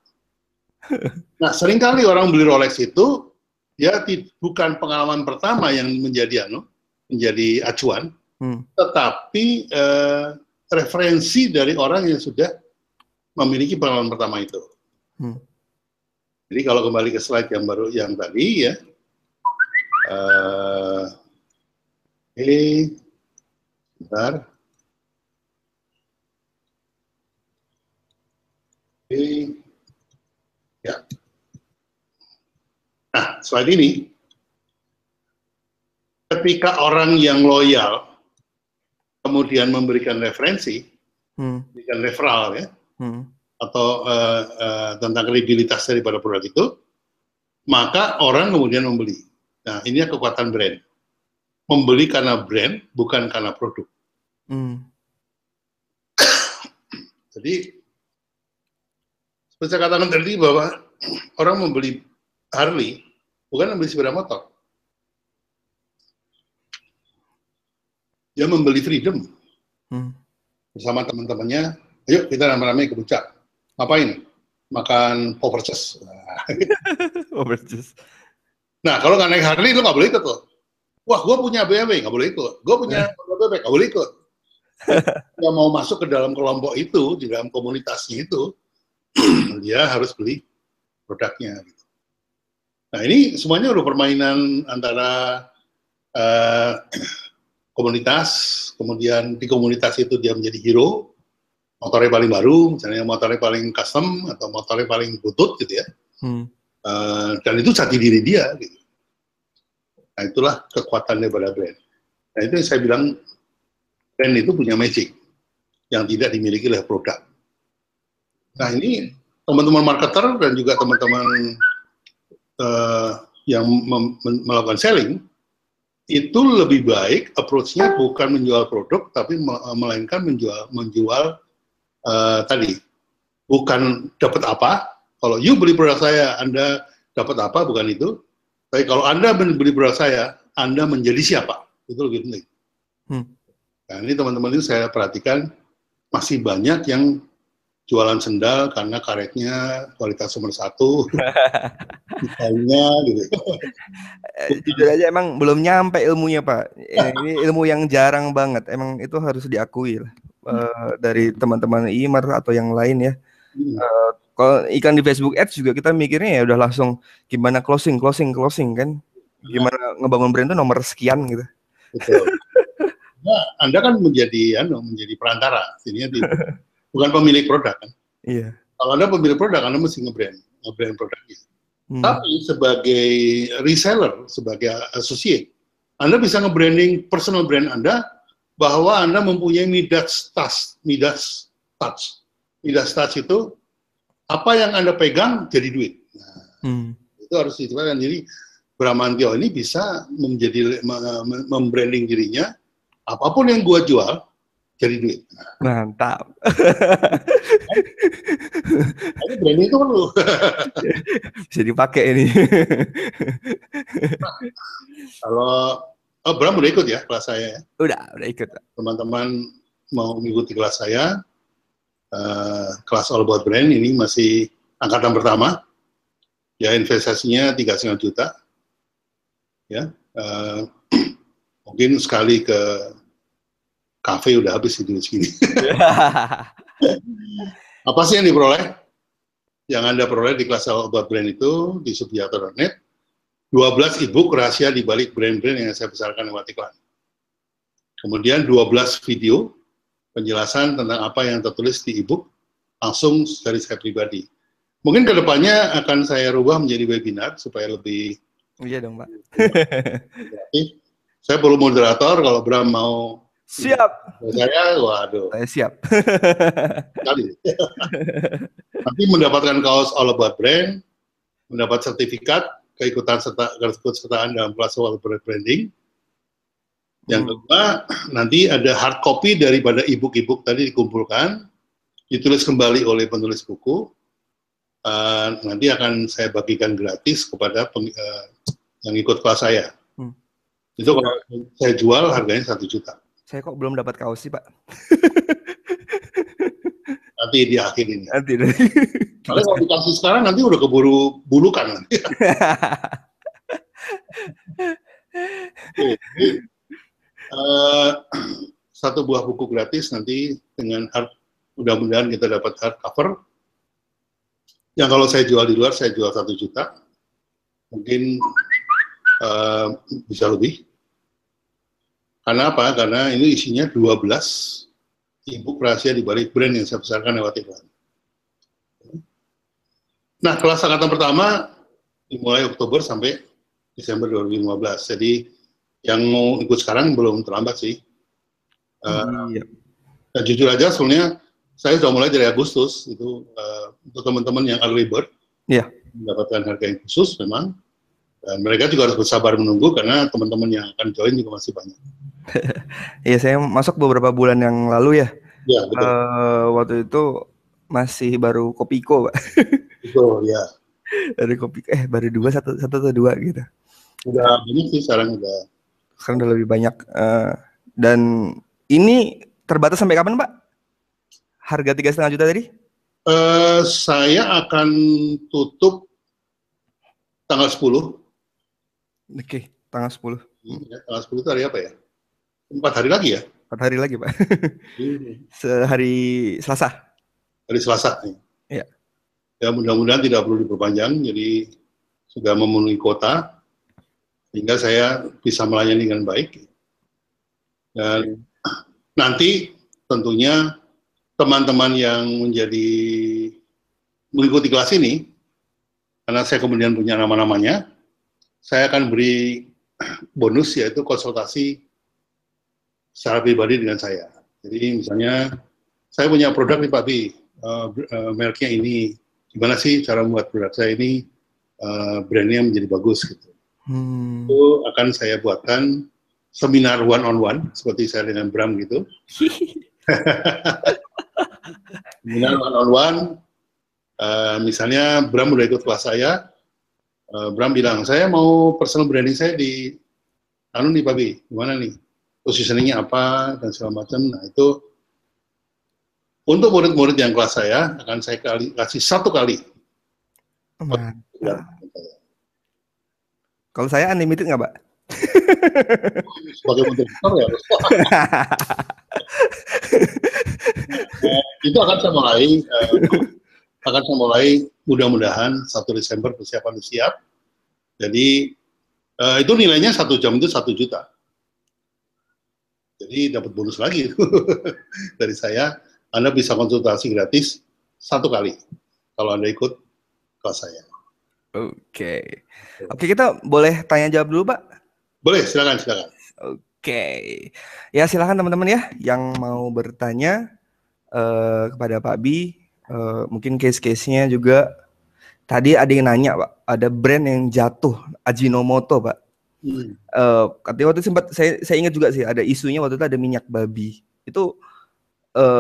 Nah, seringkali orang beli Rolex itu, ya bukan pengalaman pertama yang menjadi acuan, tetapi referensi dari orang yang sudah memiliki pengalaman pertama itu. Jadi kalau kembali ke slide yang tadi ya, bentar. Ya. Nah, slide ini, ketika orang yang loyal kemudian memberikan referensi, memberikan referral ya, atau tentang kredibilitas daripada produk itu, maka orang kemudian membeli. Nah, ini kekuatan brand. Membeli karena brand, bukan karena produk. Jadi, seperti saya katakan tadi bahwa orang membeli Harley, bukan membeli sepeda motor. Dia membeli freedom. Bersama teman-temannya, ayo kita ramai-ramai ke puncak. Ngapain? makan Powerches. Overjust. Nah, kalau nggak naik Harley, lu nggak boleh ikut loh. Wah, gue punya BMW, nggak boleh ikut. Gue punya BMW, nggak boleh ikut. Dia mau masuk ke dalam kelompok itu, di dalam komunitasnya itu, dia harus beli produknya. Nah, ini semuanya udah permainan antara komunitas, kemudian di komunitas itu dia menjadi hero, motornya paling baru, misalnya motornya paling custom, atau motornya paling butut gitu ya. Dan itu jati diri dia. Gitu. Nah, itulah kekuatan daripada brand. Nah, itu yang saya bilang, brand itu punya magic yang tidak dimiliki oleh produk. Nah, ini teman-teman marketer dan juga teman-teman yang melakukan selling, itu lebih baik approach-nya bukan menjual produk, tapi melainkan menjual tadi. Bukan dapat apa, kalau you beli produk saya, Anda dapat apa, bukan itu. Tapi kalau Anda beli produk saya, Anda menjadi siapa? Itu lebih penting. Nah, ini teman-teman ini saya perhatikan masih banyak yang jualan sendal karena karetnya kualitas nomor 1, desainnya gitu. Jujur aja emang belum nyampe ilmunya Pak. Ini ilmu yang jarang banget. Emang itu harus diakui lah. Dari teman-teman IMAR atau yang lain ya. Kalau iklan di Facebook Ads juga kita mikirnya ya udah langsung gimana closing kan. Gimana ngebangun brand itu nomor sekian gitu. Betul. Nah, Anda kan menjadi perantara, bukan pemilik produk kan. Iya. Kalau Anda pemilik produk, Anda mesti nge-brand produknya. Tapi sebagai reseller, sebagai associate, Anda bisa nge-branding personal brand Anda bahwa Anda mempunyai Midas Touch. Midas Touch itu apa yang Anda pegang jadi duit. Nah, itu harus diterapkan. Jadi Bramantio ini bisa membranding dirinya, apapun yang gua jual jadi duit. Mantap. Ini branding itu perlu. Bisa dipakai ini. Kalau Bram udah ikut ya kelas saya ya? Udah ikut. Teman-teman mau mengikuti kelas saya, kelas All About Brand ini masih angkatan pertama, ya investasinya 3,5 juta, ya mungkin sekali ke kafe udah habis duit segini. Apa sih yang diperoleh? Yang Anda peroleh di kelas All About Brand itu di subiakto.net, 12 e-book rahasia di balik brand-brand yang saya besarkan lewat iklan. Kemudian 12 video penjelasan tentang apa yang tertulis di e-book langsung dari saya pribadi. Mungkin kedepannya akan saya rubah menjadi webinar supaya lebih. Iya dong Pak. Saya perlu moderator kalau Bram mau. Siap. Saya, waduh. Saya siap. Sekali. Nanti mendapatkan kaos All About Brand, mendapat sertifikat keikutsertaan dalam kelas All About Branding. Yang kedua, nanti ada hard copy daripada e-book tadi dikumpulkan, ditulis kembali oleh penulis buku, nanti akan saya bagikan gratis kepada yang ikut kelas saya. Itu kalau saya jual harganya 1 juta. Saya kok belum dapat kaos sih Pak. Nanti di akhir ini. Nanti. Kalau dikasih sekarang nanti udah keburu bulukan nanti. Satu buah buku gratis nanti dengan mudah-mudahan kita dapat hardcover. Yang kalau saya jual di luar saya jual 1 juta, mungkin bisa lebih. Karena apa? Karena ini isinya 12 e-book rahasia di balik brand yang saya besarkan lewat iklan. Nah, kelas angkatan pertama dimulai Oktober sampai Desember 2015. Jadi yang mau ikut sekarang belum terlambat sih. Dan jujur aja sebenarnya saya sudah mulai dari Agustus itu untuk teman-teman yang early bird mendapatkan harga yang khusus memang. Dan mereka juga harus bersabar menunggu karena teman-teman yang akan join juga masih banyak. Iya, saya masuk beberapa bulan yang lalu ya. Ya, betul. Waktu itu masih baru Kopiko, Pak. Betul, ya. Dari Kopiko, baru 1 atau 2 gitu. Udah banyak sih sekarang udah. Sekarang udah lebih banyak. Dan ini terbatas sampai kapan, Pak? Harga 3,5 juta tadi? Saya akan tutup tanggal 10. Oke, tanggal 10. Tanggal 10 itu hari apa ya? 4 hari lagi ya? 4 hari lagi, Pak. Sehari Selasa. Hari Selasa. Iya. Ya mudah-mudahan tidak perlu diperpanjang, jadi sudah memenuhi kuota, sehingga saya bisa melayani dengan baik. Dan nanti tentunya teman-teman yang mengikuti kelas ini, karena saya kemudian punya nama-namanya, saya akan beri bonus, yaitu konsultasi secara pribadi dengan saya. Jadi misalnya, saya punya produk nih Pak Bi, mereknya ini, gimana sih cara membuat produk saya ini brandnya menjadi bagus gitu. Itu akan saya buatkan seminar one-on-one, seperti saya dengan Bram gitu. Seminar one-on-one, misalnya Bram udah ikut kelas saya, Bram bilang, saya mau personal branding saya di nih Pak Bi, gimana nih? Positioningnya apa, dan segala macam. Nah itu, untuk murid-murid yang kelas saya, akan saya kasih 1 kali. Kalau saya unlimited nggak, Pak? Sebagai moderator ya. Itu akan saya mulai mudah-mudahan 1 Desember persiapan siap. Jadi itu nilainya 1 jam itu 1 juta. Jadi dapat bonus lagi dari saya. Anda bisa konsultasi gratis 1 kali kalau Anda ikut kelas saya. Oke, kita boleh tanya jawab dulu, Pak? Boleh, silakan. Oke, ya silakan teman-teman ya yang mau bertanya kepada Pak Bi. Mungkin case-case-nya juga. Tadi ada yang nanya, Pak, ada brand yang jatuh, Ajinomoto, Pak. Katanya waktu itu sempat saya ingat juga sih ada isunya waktu itu ada minyak babi itu.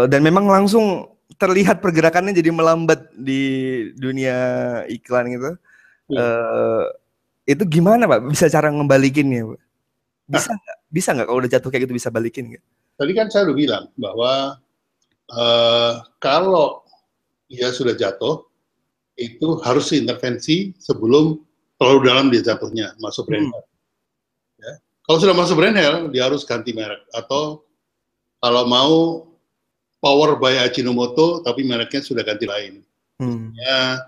Dan memang langsung terlihat pergerakannya jadi melambat di dunia iklan gitu. Itu gimana Pak? Bisa cara ngembalikinnya, Pak? Bisa nggak kalau udah jatuh kayak gitu bisa balikin nggak? Tadi kan saya udah bilang bahwa kalau dia sudah jatuh, itu harus diintervensi sebelum terlalu dalam dia jatuhnya, masuk brand hell. Ya. Kalau sudah masuk brand hell, dia harus ganti merek. Atau kalau mau power by Ajinomoto, tapi mereknya sudah ganti lain. Misalnya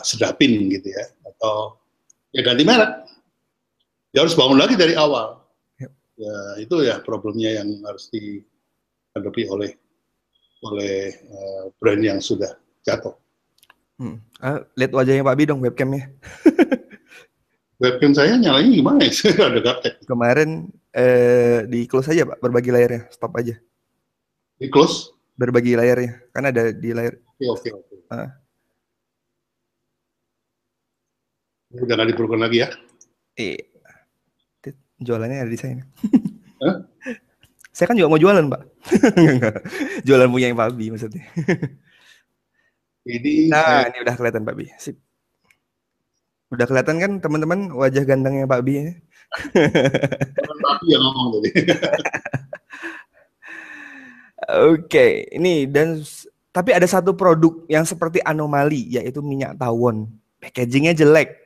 Sedapin gitu ya. Atau ya ganti merek. Dia harus bangun lagi dari awal. Ya, itu ya problemnya yang harus dihadapi oleh brand yang sudah jatuh. Lihat wajahnya Pak Bi dong, webcamnya. Webcam saya nyalanya gimana ya? Ada gaptek. Kemarin di close aja Pak, berbagi layarnya, stop aja. Di close? Berbagi layarnya, kan ada di layar. Oke. Udah nggak diperlukan lagi ya? Jualannya ada di saya. Saya kan juga mau jualan, Pak. Jualan punya yang Pak Bi maksudnya. Ini ini udah kelihatan Pak Bi. Sip. Udah kelihatan kan teman-teman wajah gantengnya Pak Bi ya? Pak Bi yang ngomong tadi. Oke, ini tapi ada satu produk yang seperti anomali, yaitu minyak tawon. Packagingnya jelek,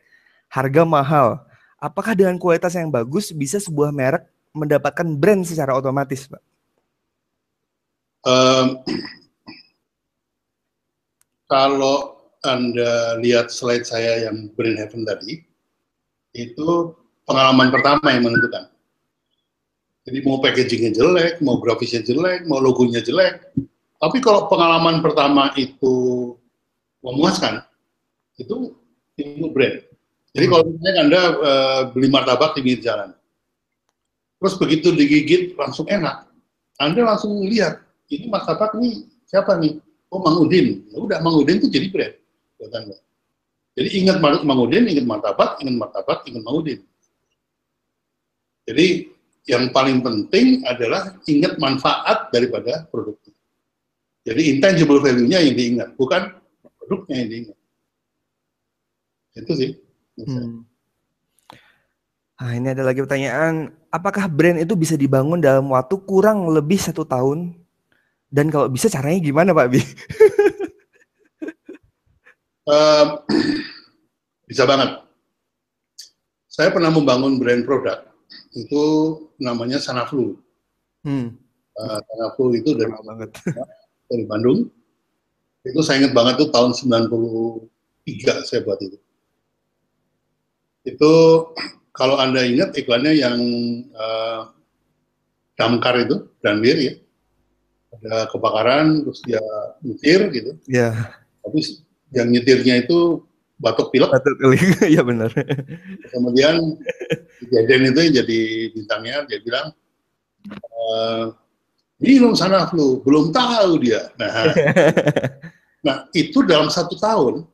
harga mahal. Apakah dengan kualitas yang bagus bisa sebuah merek mendapatkan brand secara otomatis, Pak? Kalau Anda lihat slide saya yang Brand Heaven tadi, itu pengalaman pertama yang menentukan. Jadi mau packagingnya jelek, mau grafisnya jelek, mau logonya jelek, tapi kalau pengalaman pertama itu memuaskan, itu brand. Jadi kalau misalnya Anda beli martabak di pinggir jalan, terus begitu digigit langsung enak, Anda langsung lihat, ini martabak nih siapa nih? Oh, Mang Udin. Ya udah, Mang Udin itu jadi brand buat Anda. Jadi ingat Mang Udin, ingat martabak, ingat Mang Udin. Jadi yang paling penting adalah ingat manfaat daripada produknya. Jadi intangible value-nya yang diingat, bukan produknya yang diingat. Itu sih. Nah, ini ada lagi pertanyaan, apakah brand itu bisa dibangun dalam waktu kurang lebih 1 tahun? Dan kalau bisa caranya gimana Pak Bi? Eh, bisa banget. Saya pernah membangun brand produk, itu namanya Sanaflu. Sanaflu itu dari Bandung. Itu saya ingat banget tuh tahun 93 saya buat itu. Itu kalau Anda ingat iklannya yang damkar itu, Danwir ya. Ada kebakaran, terus dia nyetir gitu. Iya. Tapi yang nyetirnya itu batuk pilek. Batuk pilek, iya benar. Kemudian kejadian itu yang jadi bintangnya, dia bilang, minum Sanaflu, belum tahu dia. Nah, itu dalam 1 tahun,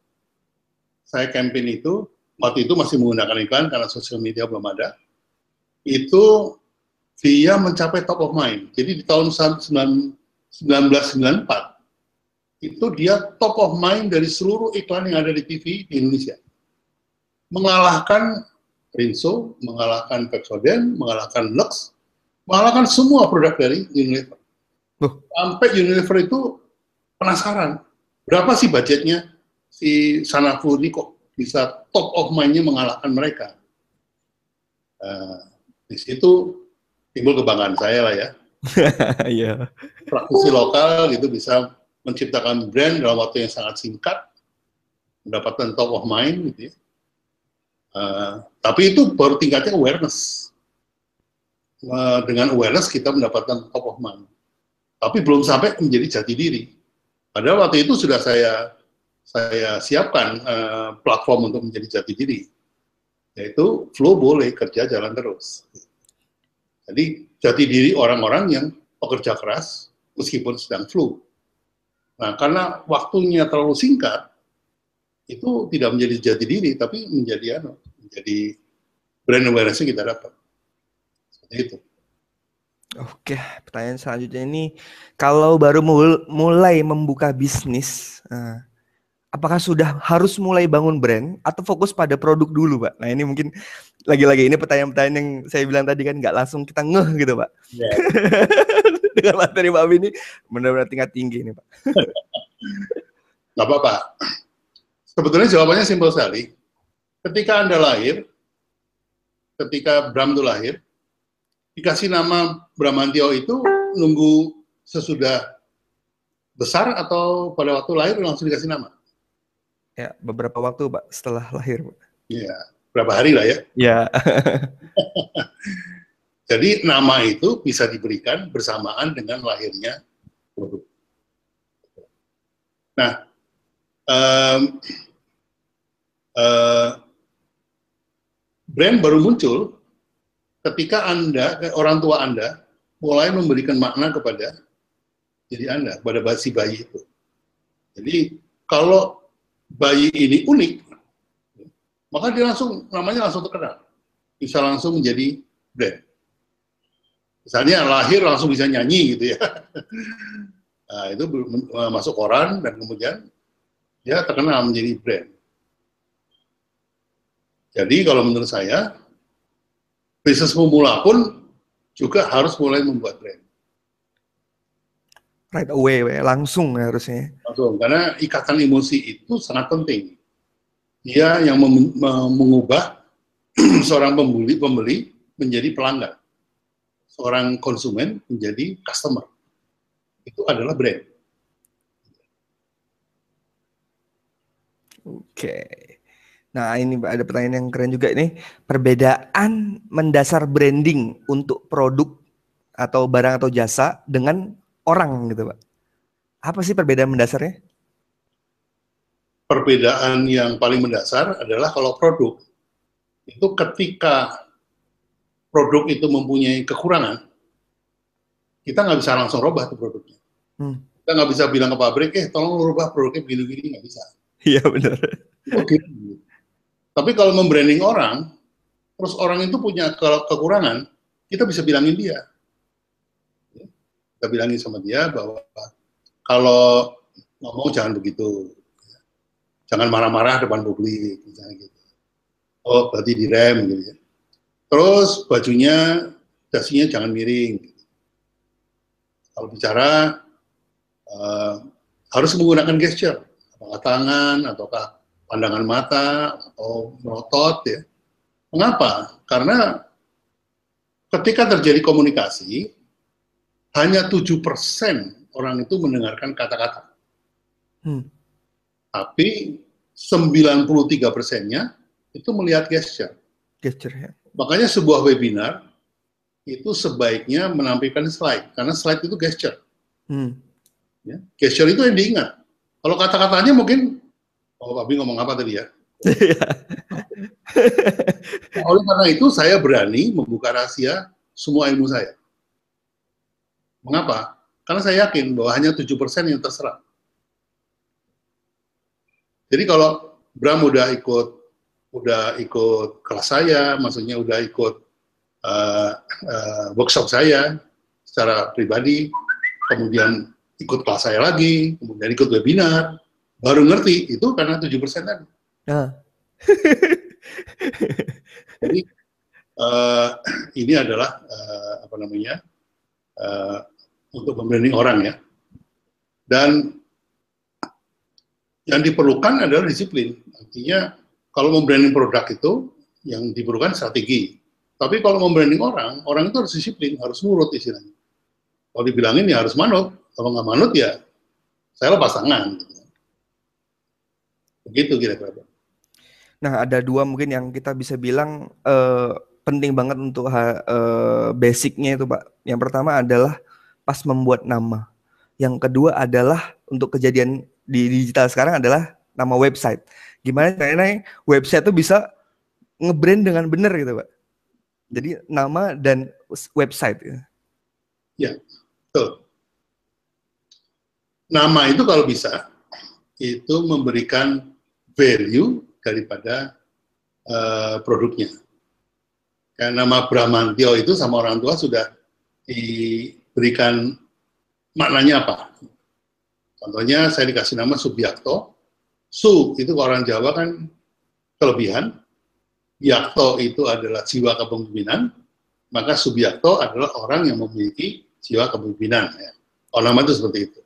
saya campaign itu, waktu itu masih menggunakan iklan karena sosial media belum ada, itu dia mencapai top of mind. Jadi di tahun 1994, itu dia top of mind dari seluruh iklan yang ada di TV di Indonesia. Mengalahkan Rinso, mengalahkan Pepsodent, mengalahkan Lux, mengalahkan semua produk dari Unilever. Sampai Unilever itu penasaran, berapa sih budgetnya si Sanaflu ini kok bisa top of mind-nya mengalahkan mereka. Di situ timbul kebanggaan saya lah ya. Iya. Praktisi lokal gitu bisa menciptakan brand dalam waktu yang sangat singkat, mendapatkan top of mind gitu ya. Tapi itu baru tingkatnya awareness. Dengan awareness kita mendapatkan top of mind. Tapi belum sampai menjadi jati diri. Padahal waktu itu sudah saya siapkan platform untuk menjadi jati diri. Yaitu flow boleh, kerja jalan terus. Jadi jati diri orang-orang yang pekerja keras meskipun sedang flu. Nah, karena waktunya terlalu singkat, itu tidak menjadi jati diri, tapi menjadi brand awareness-nya kita dapat. Seperti itu. Oke, pertanyaan selanjutnya ini, kalau baru mulai membuka bisnis, apakah sudah harus mulai bangun brand atau fokus pada produk dulu, Pak? Nah, ini mungkin lagi-lagi ini pertanyaan-pertanyaan yang saya bilang tadi kan nggak langsung kita ngeh gitu, Pak. Yeah. Dengan materi Pak Abi ini benar-benar tingkat tinggi ini, Pak. Nggak apa-apa. Sebetulnya jawabannya simpel sekali. Ketika Anda lahir, ketika Bram itu lahir, dikasih nama Bramantio itu nunggu sesudah besar atau pada waktu lahir langsung dikasih nama? Ya, beberapa waktu, Pak, setelah lahir, Pak. Iya, berapa hari lah ya. Iya. Jadi nama itu bisa diberikan bersamaan dengan lahirnya produk. Nah, brand baru muncul ketika orang tua Anda mulai memberikan makna kepada diri Anda, kepada si bayi itu. Jadi kalau bayi ini unik, maka dia namanya langsung terkenal, bisa langsung menjadi brand. Misalnya lahir langsung bisa nyanyi gitu ya. Nah, itu masuk koran dan kemudian dia terkenal menjadi brand. Jadi kalau menurut saya, bisnis pemula pun juga harus mulai membuat brand. Right away, langsung harusnya. Langsung, karena ikatan emosi itu sangat penting. Dia yang mengubah seorang pembeli menjadi pelanggan. Seorang konsumen menjadi customer. Itu adalah brand. Oke. Nah, ini ada pertanyaan yang keren juga nih. Perbedaan mendasar branding untuk produk atau barang atau jasa dengan orang gitu, Pak. Apa sih perbedaan mendasarnya? Perbedaan yang paling mendasar adalah kalau produk itu ketika produk itu mempunyai kekurangan, kita nggak bisa langsung rubah tuh produknya. Kita nggak bisa bilang ke pabrik, tolong rubah produknya begini-begini, nggak bisa. Iya benar. Oke. Tapi kalau membranding orang, terus orang itu punya kekurangan, kita bisa bilangin dia. Kita bilangin sama dia bahwa kalau ngomong jangan begitu, jangan marah-marah depan publik, misalnya gitu. Oh, berarti direm gitu ya. Terus bajunya, dasinya jangan miring. Kalau bicara harus menggunakan gesture, apakah tangan, ataukah pandangan mata atau merotot ya. Mengapa? Karena ketika terjadi komunikasi, hanya 7% orang itu mendengarkan kata-kata. Tapi 93%-nya itu melihat gesture. Gesture ya. Makanya sebuah webinar itu sebaiknya menampilkan slide, karena slide itu gesture. Ya, gesture itu yang diingat. Kalau kata-katanya mungkin, oh Pak Abi ngomong apa tadi ya? Nah, oleh karena itu saya berani membuka rahasia semua ilmu saya. Mengapa? Karena saya yakin bahwa hanya 7% yang terserap. Jadi kalau Bram udah ikut kelas saya, maksudnya udah ikut workshop saya secara pribadi, kemudian ikut kelas saya lagi, kemudian ikut webinar, baru ngerti, itu karena 7% tadi. Jadi ini adalah untuk membranding orang ya. Dan yang diperlukan adalah disiplin. Artinya kalau membranding produk itu yang diperlukan strategi. Tapi kalau membranding orang itu harus disiplin, harus nurut istilahnya. Kalau dibilangin ya harus manut, kalau nggak manut ya saya lepas tangan. Begitu kira-kira. Nah, ada dua mungkin yang kita bisa bilang penting banget untuk basicnya itu, Pak. Yang pertama adalah pas membuat nama. Yang kedua adalah untuk kejadian di digital sekarang adalah nama website. Gimana caranya website itu bisa nge-brand dengan benar gitu, Pak. Jadi nama dan website. Ya, betul. Nama itu kalau bisa, itu memberikan value daripada produknya. Kayak nama Bramantio itu sama orang tua sudah diberikan maknanya apa. Contohnya saya dikasih nama Subiakto. Su itu orang Jawa kan kelebihan. Yakto itu adalah jiwa kepemimpinan. Maka Subiakto adalah orang yang memiliki jiwa kepemimpinan. Ya. Kalau nama itu seperti itu.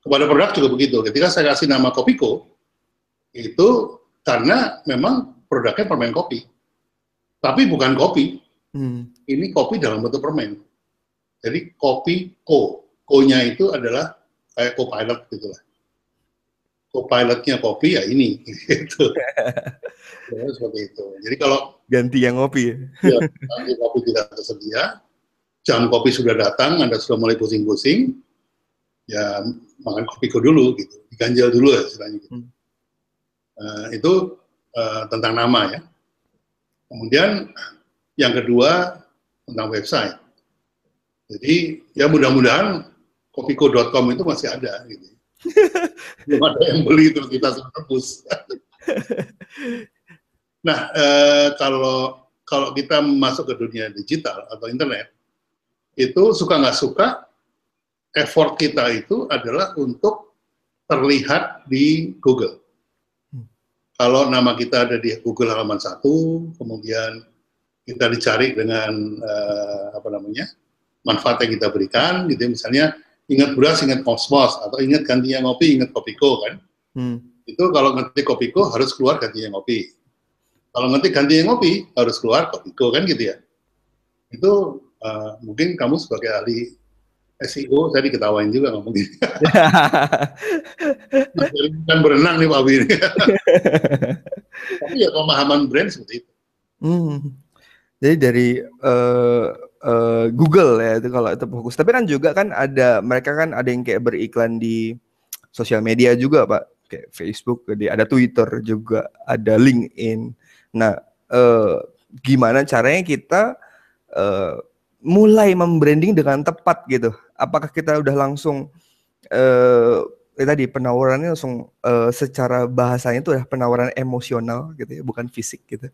Kepada produk juga begitu. Ketika saya kasih nama Kopiko, itu karena memang produknya permen kopi. Tapi bukan kopi. Ini kopi dalam bentuk permen. Jadi kopi ko. Ko-nya itu adalah kayak co-pilot gitu lah. Co-pilotnya kopi ya ini. Gitu. Ya, seperti itu. Jadi kalau ganti yang ngopi ya? Ya, nanti kopi tidak tersedia, jam kopi sudah datang, Anda sudah mulai pusing-pusing, ya makan kopiko dulu gitu, diganjel dulu ya istilahnya gitu. Itu tentang nama ya. Kemudian yang kedua tentang website. Jadi ya mudah-mudahan kopiko.com itu masih ada gitu. Belum ada yang beli terus kita tebus. Nah, kalau kita masuk ke dunia digital atau internet, itu suka nggak suka, effort kita itu adalah untuk terlihat di Google. Kalau nama kita ada di Google halaman 1, kemudian kita dicari dengan manfaat yang kita berikan, gitu misalnya ingat beras, ingat Kosmos, atau ingat gantinya ngopi, ingat Kopiko kan. Itu kalau ngetik Kopiko harus keluar gantinya ngopi. Kalau ngetik gantinya ngopi harus keluar Kopiko kan gitu ya. Itu mungkin kamu sebagai ahli SEO, saya diketawain juga ngomong gitu. Kan berenang nih Pak Abi. Tapi ya pemahaman brand seperti itu. Jadi dari Google ya itu kalau itu fokus. Tapi kan juga kan mereka kan ada yang kayak beriklan di sosial media juga Pak, kayak Facebook, ada Twitter juga, ada LinkedIn. Nah, gimana caranya kita mulai membranding dengan tepat gitu? Apakah kita udah langsung tadi penawarannya langsung secara bahasanya itu udah penawaran emosional gitu ya, bukan fisik gitu?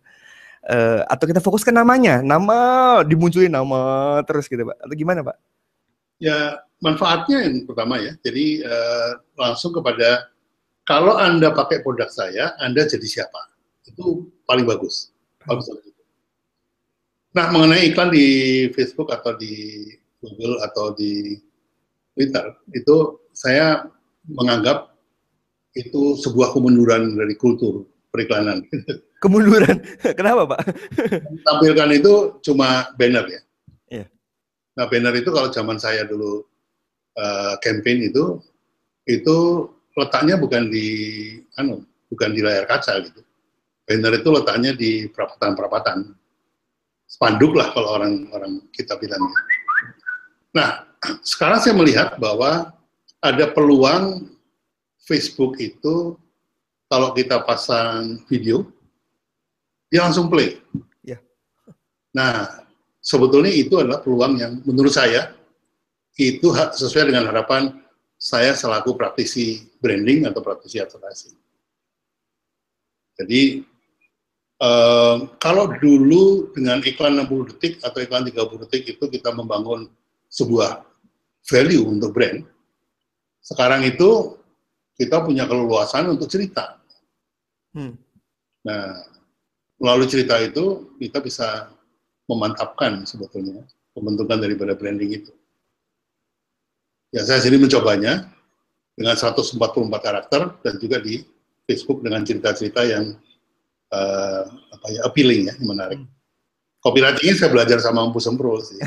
Atau kita fokus ke namanya, dimunculin nama terus gitu Pak, atau gimana Pak? Ya manfaatnya yang pertama ya, jadi langsung kepada kalau Anda pakai produk saya, Anda jadi siapa? Itu paling bagus. Nah mengenai iklan di Facebook atau di Google atau di Twitter, itu saya menganggap itu sebuah kemunduran dari kultur periklanan. Kemunduran. Kenapa, Pak? Tampilkan itu cuma banner ya. Iya. Nah, banner itu kalau zaman saya dulu campaign itu letaknya bukan di layar kaca gitu. Banner itu letaknya di perapatan-perapatan. Spanduk lah kalau orang kita bilangnya. Nah, sekarang saya melihat bahwa ada peluang Facebook itu kalau kita pasang video, dia langsung play. Ya. Nah, sebetulnya itu adalah peluang yang menurut saya itu sesuai dengan harapan saya selaku praktisi branding atau praktisi advertising. Jadi, kalau dulu dengan iklan 60 detik atau iklan 30 detik itu kita membangun sebuah value untuk brand, sekarang itu kita punya keleluasan untuk cerita. Nah, melalui cerita itu kita bisa memantapkan sebetulnya pembentukan daripada branding itu. Ya, saya sendiri mencobanya dengan 144 karakter dan juga di Facebook dengan cerita-cerita yang appealing ya, yang menarik. Copywriting saya belajar sama Empu Sempro sih.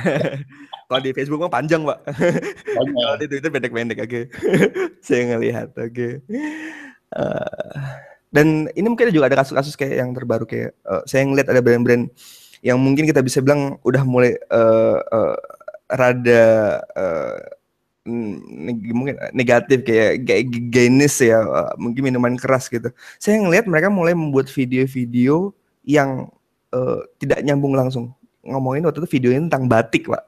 Kalau di Facebook mah panjang, Pak. Kalau di Twitter pendek-pendek, oke. Saya ngelihat, oke. Dan ini mungkin juga ada kasus-kasus kayak yang terbaru kayak saya ngelihat ada brand-brand yang mungkin kita bisa bilang udah mulai rada mungkin negatif kayak gainis ya, mungkin minuman keras gitu. Saya ngelihat mereka mulai membuat video-video yang tidak nyambung langsung. Ngomongin waktu itu videonya tentang batik, Pak.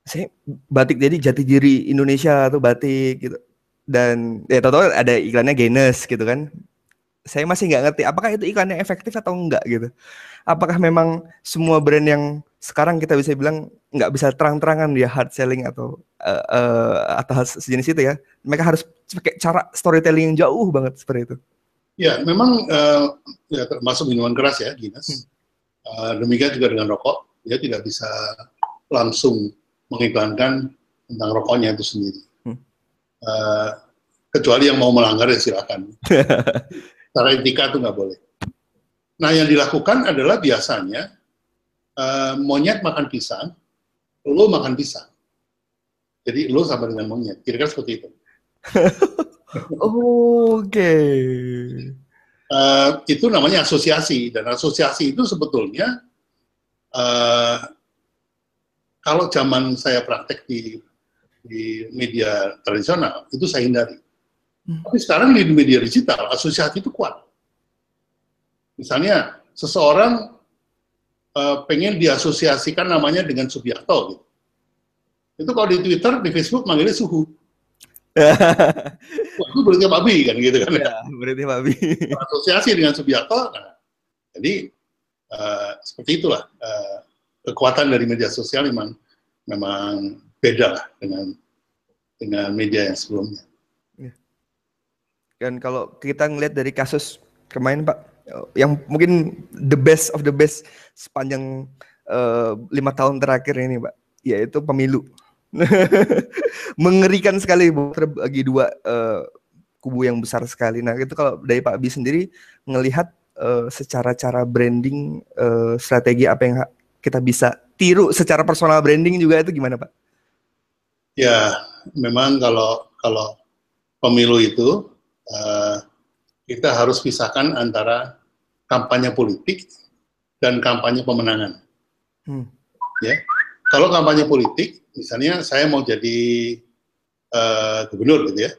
Saya batik jadi jati diri Indonesia atau batik gitu. Dan ya tahu-tahu ada iklannya Guinness gitu kan. Saya masih nggak ngerti apakah itu iklannya efektif atau enggak gitu. Apakah memang semua brand yang sekarang kita bisa bilang nggak bisa terang-terangan dia hard selling atau sejenis itu ya. Mereka harus pakai cara storytelling yang jauh banget seperti itu. Ya, memang ya termasuk minuman keras ya, Guinness. Demikian juga dengan rokok, dia tidak bisa langsung mengiklankan tentang rokoknya itu sendiri. Kecuali yang mau melanggar ya silakan. Secara etika itu nggak boleh. Nah, yang dilakukan adalah biasanya monyet makan pisang, lo makan pisang. Jadi lo sama dengan monyet, kira-kira seperti itu. Oke. Itu namanya asosiasi, dan asosiasi itu sebetulnya kalau zaman saya praktek di media tradisional itu saya hindari. Tapi sekarang di media digital asosiasi itu kuat. Misalnya seseorang pengen diasosiasikan namanya dengan Subiakto gitu. Itu kalau di Twitter, di Facebook manggilnya Suhu. Wah, itu berarti babi kan gitu kan ya. Berarti babi. Asosiasi dengan Subiakto. Nah, jadi seperti itulah kekuatan dari media sosial memang beda lah dengan media yang sebelumnya. Dan kalau kita ngelihat dari kasus kemarin Pak, yang mungkin the best of the best sepanjang 5 tahun terakhir ini Pak, yaitu pemilu. Mengerikan sekali terbagi dua kubu yang besar sekali. Nah itu kalau dari Pak Bi sendiri ngelihat secara cara branding, strategi apa yang kita bisa tiru secara personal branding juga itu gimana Pak? Ya memang kalau pemilu itu kita harus pisahkan antara kampanye politik dan kampanye pemenangan. Ya, kalau kampanye politik, misalnya saya mau jadi gubernur gitu ya,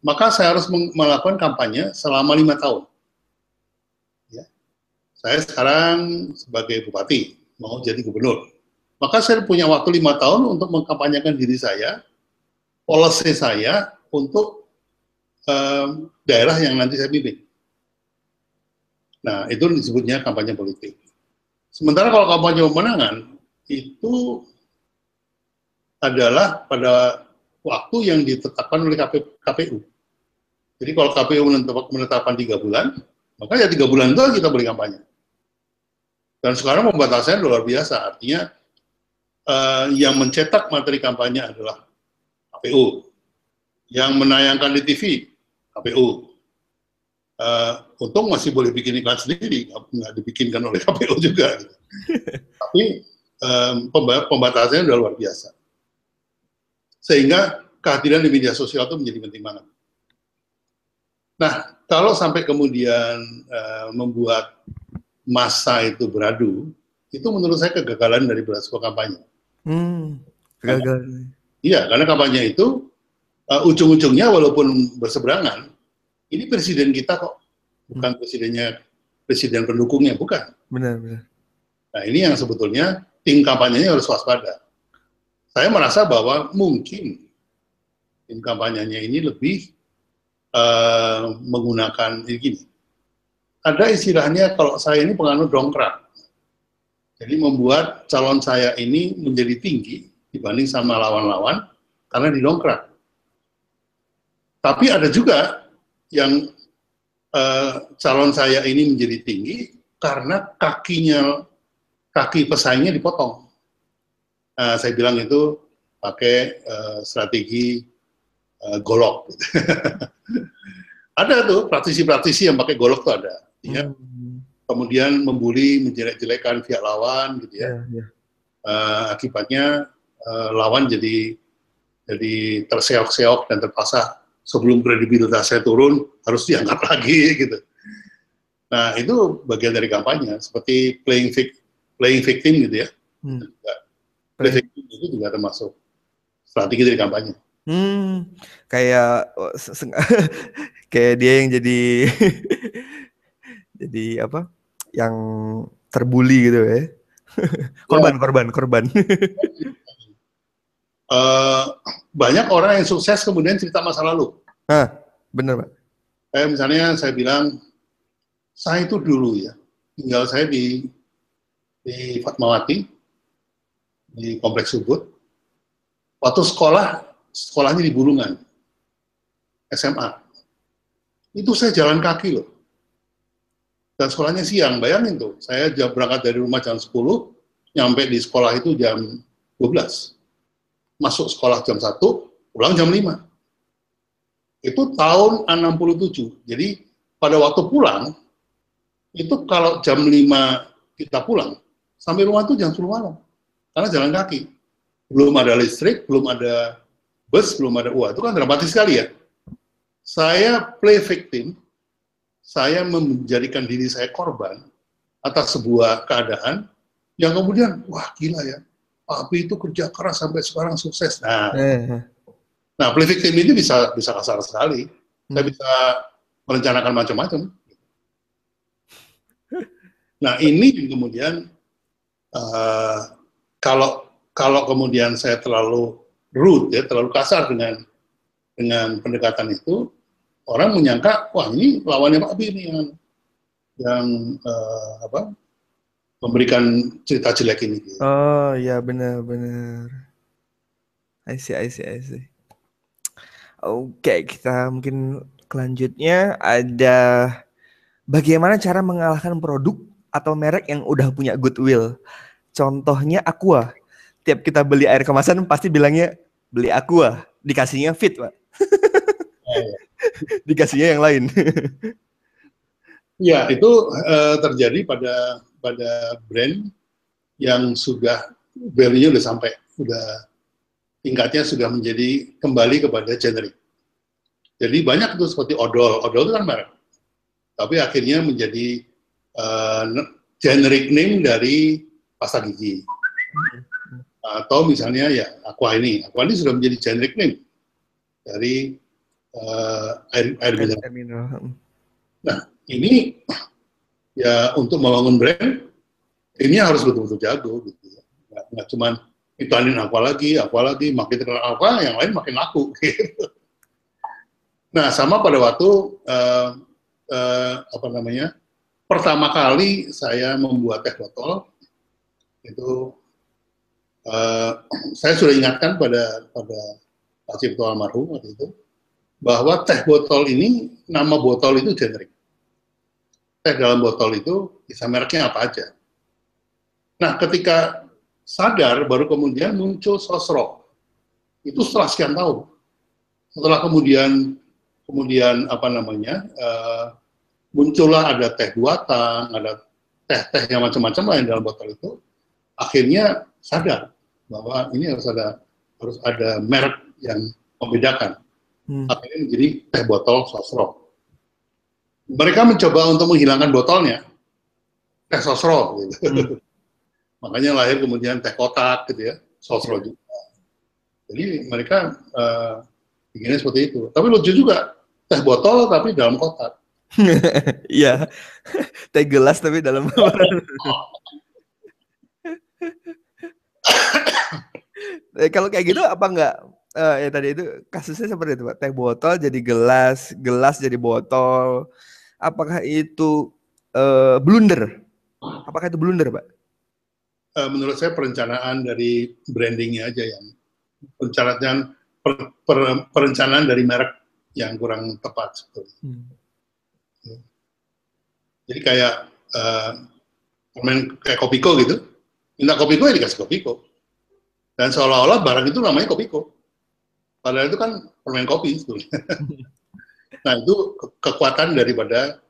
maka saya harus melakukan kampanye selama 5 tahun. Ya. Saya sekarang sebagai bupati mau jadi gubernur, maka saya punya waktu 5 tahun untuk mengkampanyekan diri saya, policy saya untuk daerah yang nanti saya pimpin. Nah, itu disebutnya kampanye politik. Sementara kalau kampanye pemenangan, itu adalah pada waktu yang ditetapkan oleh KPU. Jadi kalau KPU menetapkan 3 bulan, maka ya 3 bulan itu kita boleh kampanye. Dan sekarang pembatasannya luar biasa, artinya yang mencetak materi kampanye adalah KPU. Yang menayangkan di TV, KPU. Untung masih boleh bikin iklan sendiri, nggak dibikinkan oleh KPU juga. Gitu. Tapi pembatasannya udah luar biasa. Sehingga kehadiran di media sosial itu menjadi penting banget. Nah, kalau sampai kemudian membuat massa itu beradu, itu menurut saya kegagalan dari sebuah kampanye. Kegagalan. Iya, karena kampanye itu ujung-ujungnya walaupun berseberangan, ini presiden kita kok, bukan presiden pendukungnya, bukan. Benar. Nah, ini yang sebetulnya tim kampanyenya harus waspada. Saya merasa bahwa mungkin tim kampanyenya ini lebih menggunakan gini. Ada istilahnya kalau saya ini penganut dongkrak. Jadi membuat calon saya ini menjadi tinggi dibanding sama lawan-lawan karena didongkrak. Tapi ada juga yang calon saya ini menjadi tinggi karena kaki pesaingnya dipotong. Nah, saya bilang itu pakai strategi golok. Ada tuh praktisi-praktisi yang pakai golok tuh ada. Ya. Kemudian membuli, menjelek-jelekan pihak lawan, gitu ya. Akibatnya lawan jadi terseok-seok dan terpaksa sebelum kredibilitasnya turun harus diangkat lagi, gitu. Nah, itu bagian dari kampanye, seperti playing victim, gitu ya. Playing victim itu juga termasuk strategi dari kampanye. Kayak kayak dia yang jadi jadi apa? Yang terbuli gitu ya. Korban. Banyak orang yang sukses kemudian cerita masa lalu. Bener, Pak. Kayak misalnya saya bilang, saya itu dulu ya, tinggal saya di Fatmawati, di Kompleks Ubud. Waktu sekolahnya di Bulungan, SMA. Itu saya jalan kaki loh. Dan sekolahnya siang, bayangin tuh. Saya berangkat dari rumah jam 10, nyampe di sekolah itu jam 12. Masuk sekolah jam 1, pulang jam 5. Itu tahun 67. Jadi pada waktu pulang, itu kalau jam 5 kita pulang, sampai rumah itu jam 10 malam. Karena jalan kaki. Belum ada listrik, belum ada bus, belum ada uang. Itu kan dramatis sekali ya. Saya play victim, saya menjadikan diri saya korban atas sebuah keadaan yang kemudian, wah gila ya, Abi itu kerja keras sampai sekarang sukses. Nah, play victim ini bisa kasar sekali. Saya bisa merencanakan macam-macam. Nah, ini kemudian kalau kemudian saya terlalu rude, ya, terlalu kasar dengan pendekatan itu, orang menyangka, wah ini lawannya Pak Abi ini yang memberikan cerita jelek ini. Oh ya, benar. I see. Oke, kita mungkin selanjutnya ada bagaimana cara mengalahkan produk atau merek yang udah punya goodwill. Contohnya Aqua. Tiap kita beli air kemasan pasti bilangnya beli Aqua, dikasihnya Fit, Pak. Dikasihnya yang lain. Ya, itu terjadi pada brand yang sudah value-nya udah sampai, tingkatnya sudah menjadi kembali kepada generik. Jadi banyak itu seperti odol itu kan merek, tapi akhirnya menjadi generic name dari pasta gigi. Atau misalnya ya Aqua ini sudah menjadi generic name dari air mineral. Nah, ini ya untuk membangun brand ini harus betul-betul jago gitu ya. Nggak cuma ituanin Aqua lagi, makin terkenal Aqua, yang lain makin laku gitu. Nah, sama pada waktu pertama kali saya membuat teh botol itu saya sudah ingatkan pada Pak Cipto almarhum waktu itu bahwa teh botol ini, nama botol itu generik. Teh dalam botol itu bisa mereknya apa aja. Nah, ketika sadar baru kemudian muncul sosro. Itu setelah sekian tahun. Setelah kemudian kemudian apa namanya, muncullah ada teh buatan, ada teh-teh yang macam-macam lain dalam botol itu, akhirnya sadar bahwa ini harus ada merek yang membedakan. Akhirnya menjadi teh botol sosro. Mereka mencoba untuk menghilangkan botolnya, teh sosro gitu. Makanya lahir kemudian teh kotak gitu ya, sosro juga. Jadi mereka bikinnya seperti itu. Tapi lucu juga, teh botol tapi dalam kotak. Iya, teh gelas tapi dalam kalau kayak gitu apa enggak? Ya tadi itu kasusnya seperti itu, Pak. Teh botol jadi gelas, gelas jadi botol. Apakah itu blunder? Apakah itu blunder, Pak? Menurut saya perencanaan dari brandingnya aja yang perencanaan dari merek yang kurang tepat sebetulnya. Jadi kayak kayak Kopiko gitu, minta Kopiko ya dikasih Kopiko. Dan seolah-olah barang itu namanya Kopiko. Padahal itu kan permen kopi sebetulnya. Nah itu kekuatan daripada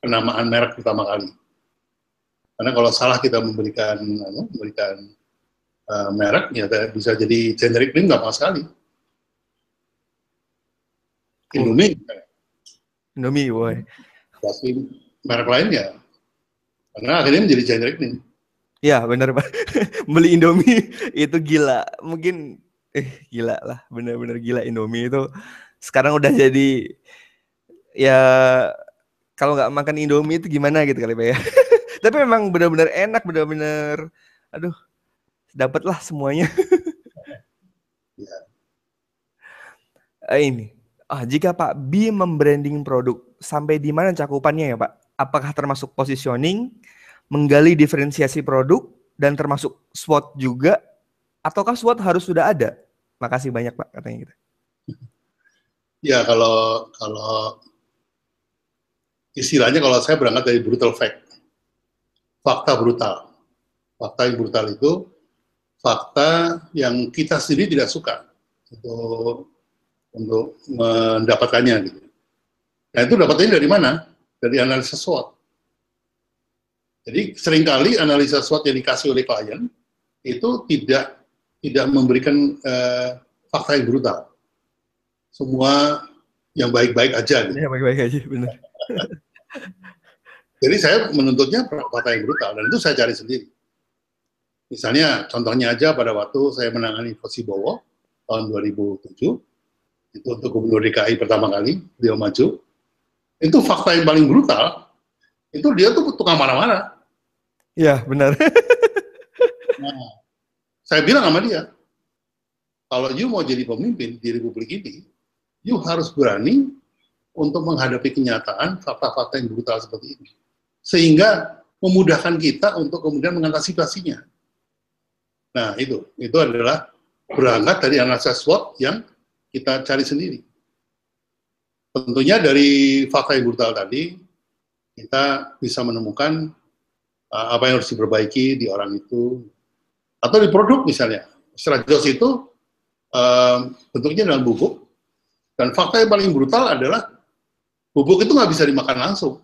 penamaan merek pertama kali. Karena kalau salah kita memberikan merek, ya bisa jadi generic name nggak sama sekali. Indomie, Indomie, boy. pasti merek lain ya, karena akhirnya menjadi generic name. Ya benar, Pak. Beli Indomie itu gila, mungkin gila lah, benar-benar gila Indomie itu. Sekarang udah jadi ya kalau nggak makan Indomie itu gimana gitu kali, Pak ya. Tapi memang benar-benar enak, benar-benar, aduh, dapatlah semuanya. Ya. Ini, jika Pak B membranding produk, sampai di mana cakupannya ya Pak? Apakah termasuk positioning, menggali diferensiasi produk, dan termasuk SWOT juga, ataukah SWOT harus sudah ada? Makasih banyak Pak, katanya gitu. Ya kalau istilahnya kalau saya berangkat dari brutal fact, fakta brutal. Fakta yang brutal itu fakta yang kita sendiri tidak suka untuk mendapatkannya gitu. Nah itu dapatnya dari mana? Dari analisa SWOT. Jadi seringkali analisa SWOT yang dikasih oleh klien itu tidak memberikan fakta yang brutal. Semua yang baik-baik aja. Gitu. Ya baik-baik aja, benar. Jadi saya menuntutnya fakta yang brutal, dan itu saya cari sendiri. Misalnya, contohnya aja pada waktu saya menangani Fosibowo tahun 2007, itu untuk Gubernur DKI pertama kali, beliau maju, itu fakta yang paling brutal, itu dia tuh tukang marah-marah. Iya, benar. Nah, saya bilang sama dia, kalau you mau jadi pemimpin di Republik ini, you harus berani untuk menghadapi kenyataan fakta-fakta yang brutal seperti ini. Sehingga memudahkan kita untuk kemudian mengantisipasinya. Nah, itu adalah berangkat dari analisa SWOT yang kita cari sendiri. Tentunya dari fakta yang brutal tadi, kita bisa menemukan apa yang harus diperbaiki di orang itu, atau di produk misalnya. Strategos itu bentuknya dalam bubuk, dan fakta yang paling brutal adalah bubuk itu nggak bisa dimakan langsung.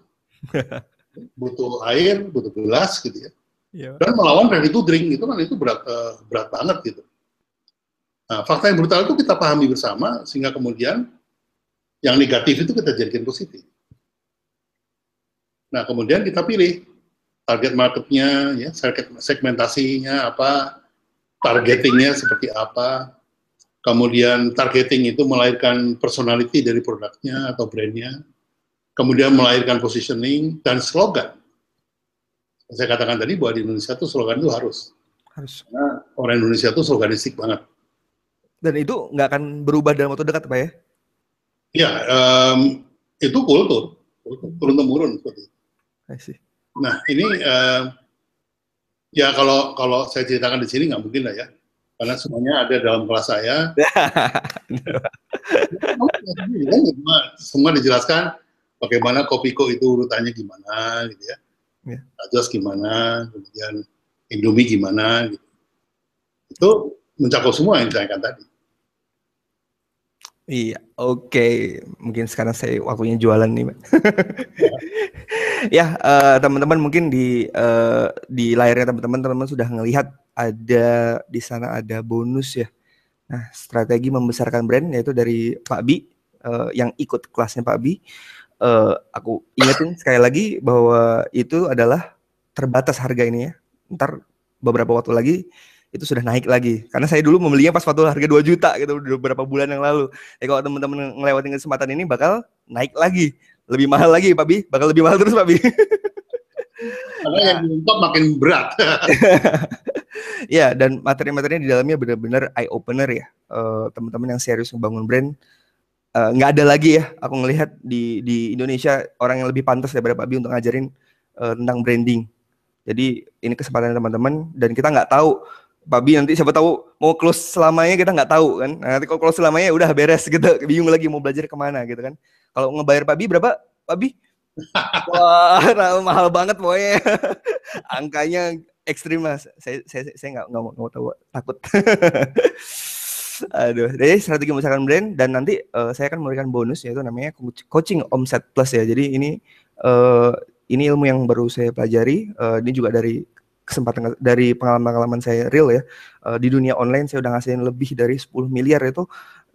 Butuh air, butuh gelas gitu ya. Dan melawan ready to drink itu kan itu berat banget gitu. Nah, fakta yang brutal itu kita pahami bersama sehingga kemudian yang negatif itu kita jadikan positif. Nah, kemudian kita pilih target marketnya, ya, segmentasinya apa, targetingnya seperti apa. Kemudian targeting itu melahirkan personality dari produknya atau brandnya. Kemudian melahirkan positioning dan slogan. Saya katakan tadi bahwa di Indonesia itu slogan itu harus. Karena orang Indonesia itu sloganistik banget. Dan itu nggak akan berubah dalam waktu dekat, Pak ya? Ya, itu kultur, turun-temurun seperti itu. Nah, ini ya kalau saya ceritakan di sini nggak mungkin lah ya, karena semuanya ada dalam kelas saya. Semua dijelaskan bagaimana Kopiko itu urutannya gimana, gitu ya. Ajos gimana, kemudian Indomie gimana, gitu. Itu mencakup semua yang ditanyakan tadi. Iya, oke. Mungkin sekarang saya waktunya jualan nih, Mbak. Ya, teman-teman mungkin di layarnya teman-teman sudah ngelihat ada di sana ada bonus ya. Nah, strategi membesarkan brand yaitu dari Pak Bi yang ikut kelasnya Pak Bi. Aku ingetin sekali lagi bahwa itu adalah terbatas harga ini ya. Ntar beberapa waktu lagi itu sudah naik lagi. Karena saya dulu membelinya pas waktu harga 2 juta gitu beberapa bulan yang lalu. Kalau teman-teman ngelewatin kesempatan ini bakal naik lagi. Lebih mahal lagi Pak Bi, bakal lebih mahal terus Pak Bi. Karena yang diungkap makin berat. Ya, dan materi-materinya di dalamnya benar-benar eye opener ya. Teman-teman yang serius membangun brand, nggak ada lagi ya. Aku ngelihat di Indonesia orang yang lebih pantas daripada Pak Bi untuk ngajarin tentang branding. Jadi ini kesempatan teman-teman dan kita nggak tahu Pak Bi nanti siapa tahu mau close selamanya kita nggak tahu kan. Nah, nanti kalau close selamanya udah beres gitu, bingung lagi mau belajar kemana gitu kan. Kalau ngebayar Pak Bi berapa Pak Bi? Wah, mahal banget pokoknya. Angkanya ekstrim mas. Saya nggak mau tahu, takut. Aduh, jadi strategi membesarkan brand dan nanti saya akan memberikan bonus yaitu namanya coaching omset plus ya. Jadi ini ilmu yang baru saya pelajari. Ini juga dari kesempatan dari pengalaman saya real ya. Di dunia online saya udah ngasihin lebih dari 10 miliar itu,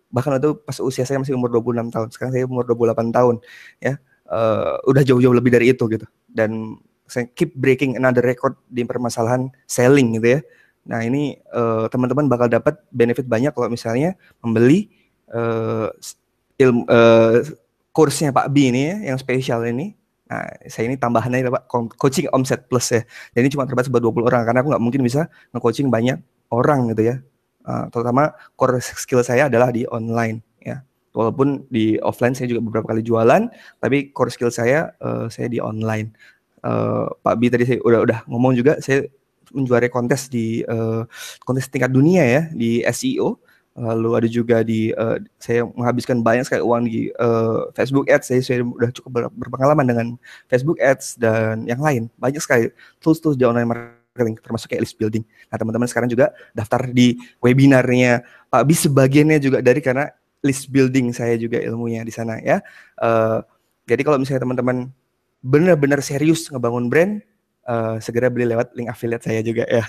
bahkan itu pas usia saya masih umur 26 tahun. Sekarang saya umur 28 tahun ya. Udah jauh-jauh lebih dari itu gitu. Dan saya keep breaking another record di permasalahan selling gitu ya. Nah ini teman-teman bakal dapat benefit banyak kalau misalnya membeli kursnya Pak Bi ini ya, yang spesial ini. Nah saya ini tambahannya Pak, coaching omset plus ya. Jadi ini cuma terbatas buat 20 orang karena aku nggak mungkin bisa nge-coaching banyak orang gitu ya. Terutama core skill saya adalah di online ya. Walaupun di offline saya juga beberapa kali jualan, tapi core skill saya di online. Pak Bi tadi saya udah ngomong juga, saya menjuarai kontes di kontes tingkat dunia ya di SEO. Lalu ada juga saya menghabiskan banyak sekali uang di Facebook Ads. Saya udah cukup berpengalaman dengan Facebook Ads dan yang lain. Banyak sekali tools di online marketing, termasuk kayak list building. Nah teman-teman sekarang juga daftar di webinarnya Pak Bi, sebagiannya juga dari karena list building saya juga ilmunya di sana ya. Jadi kalau misalnya teman-teman benar-benar serius ngebangun brand, segera beli lewat link affiliate saya juga ya.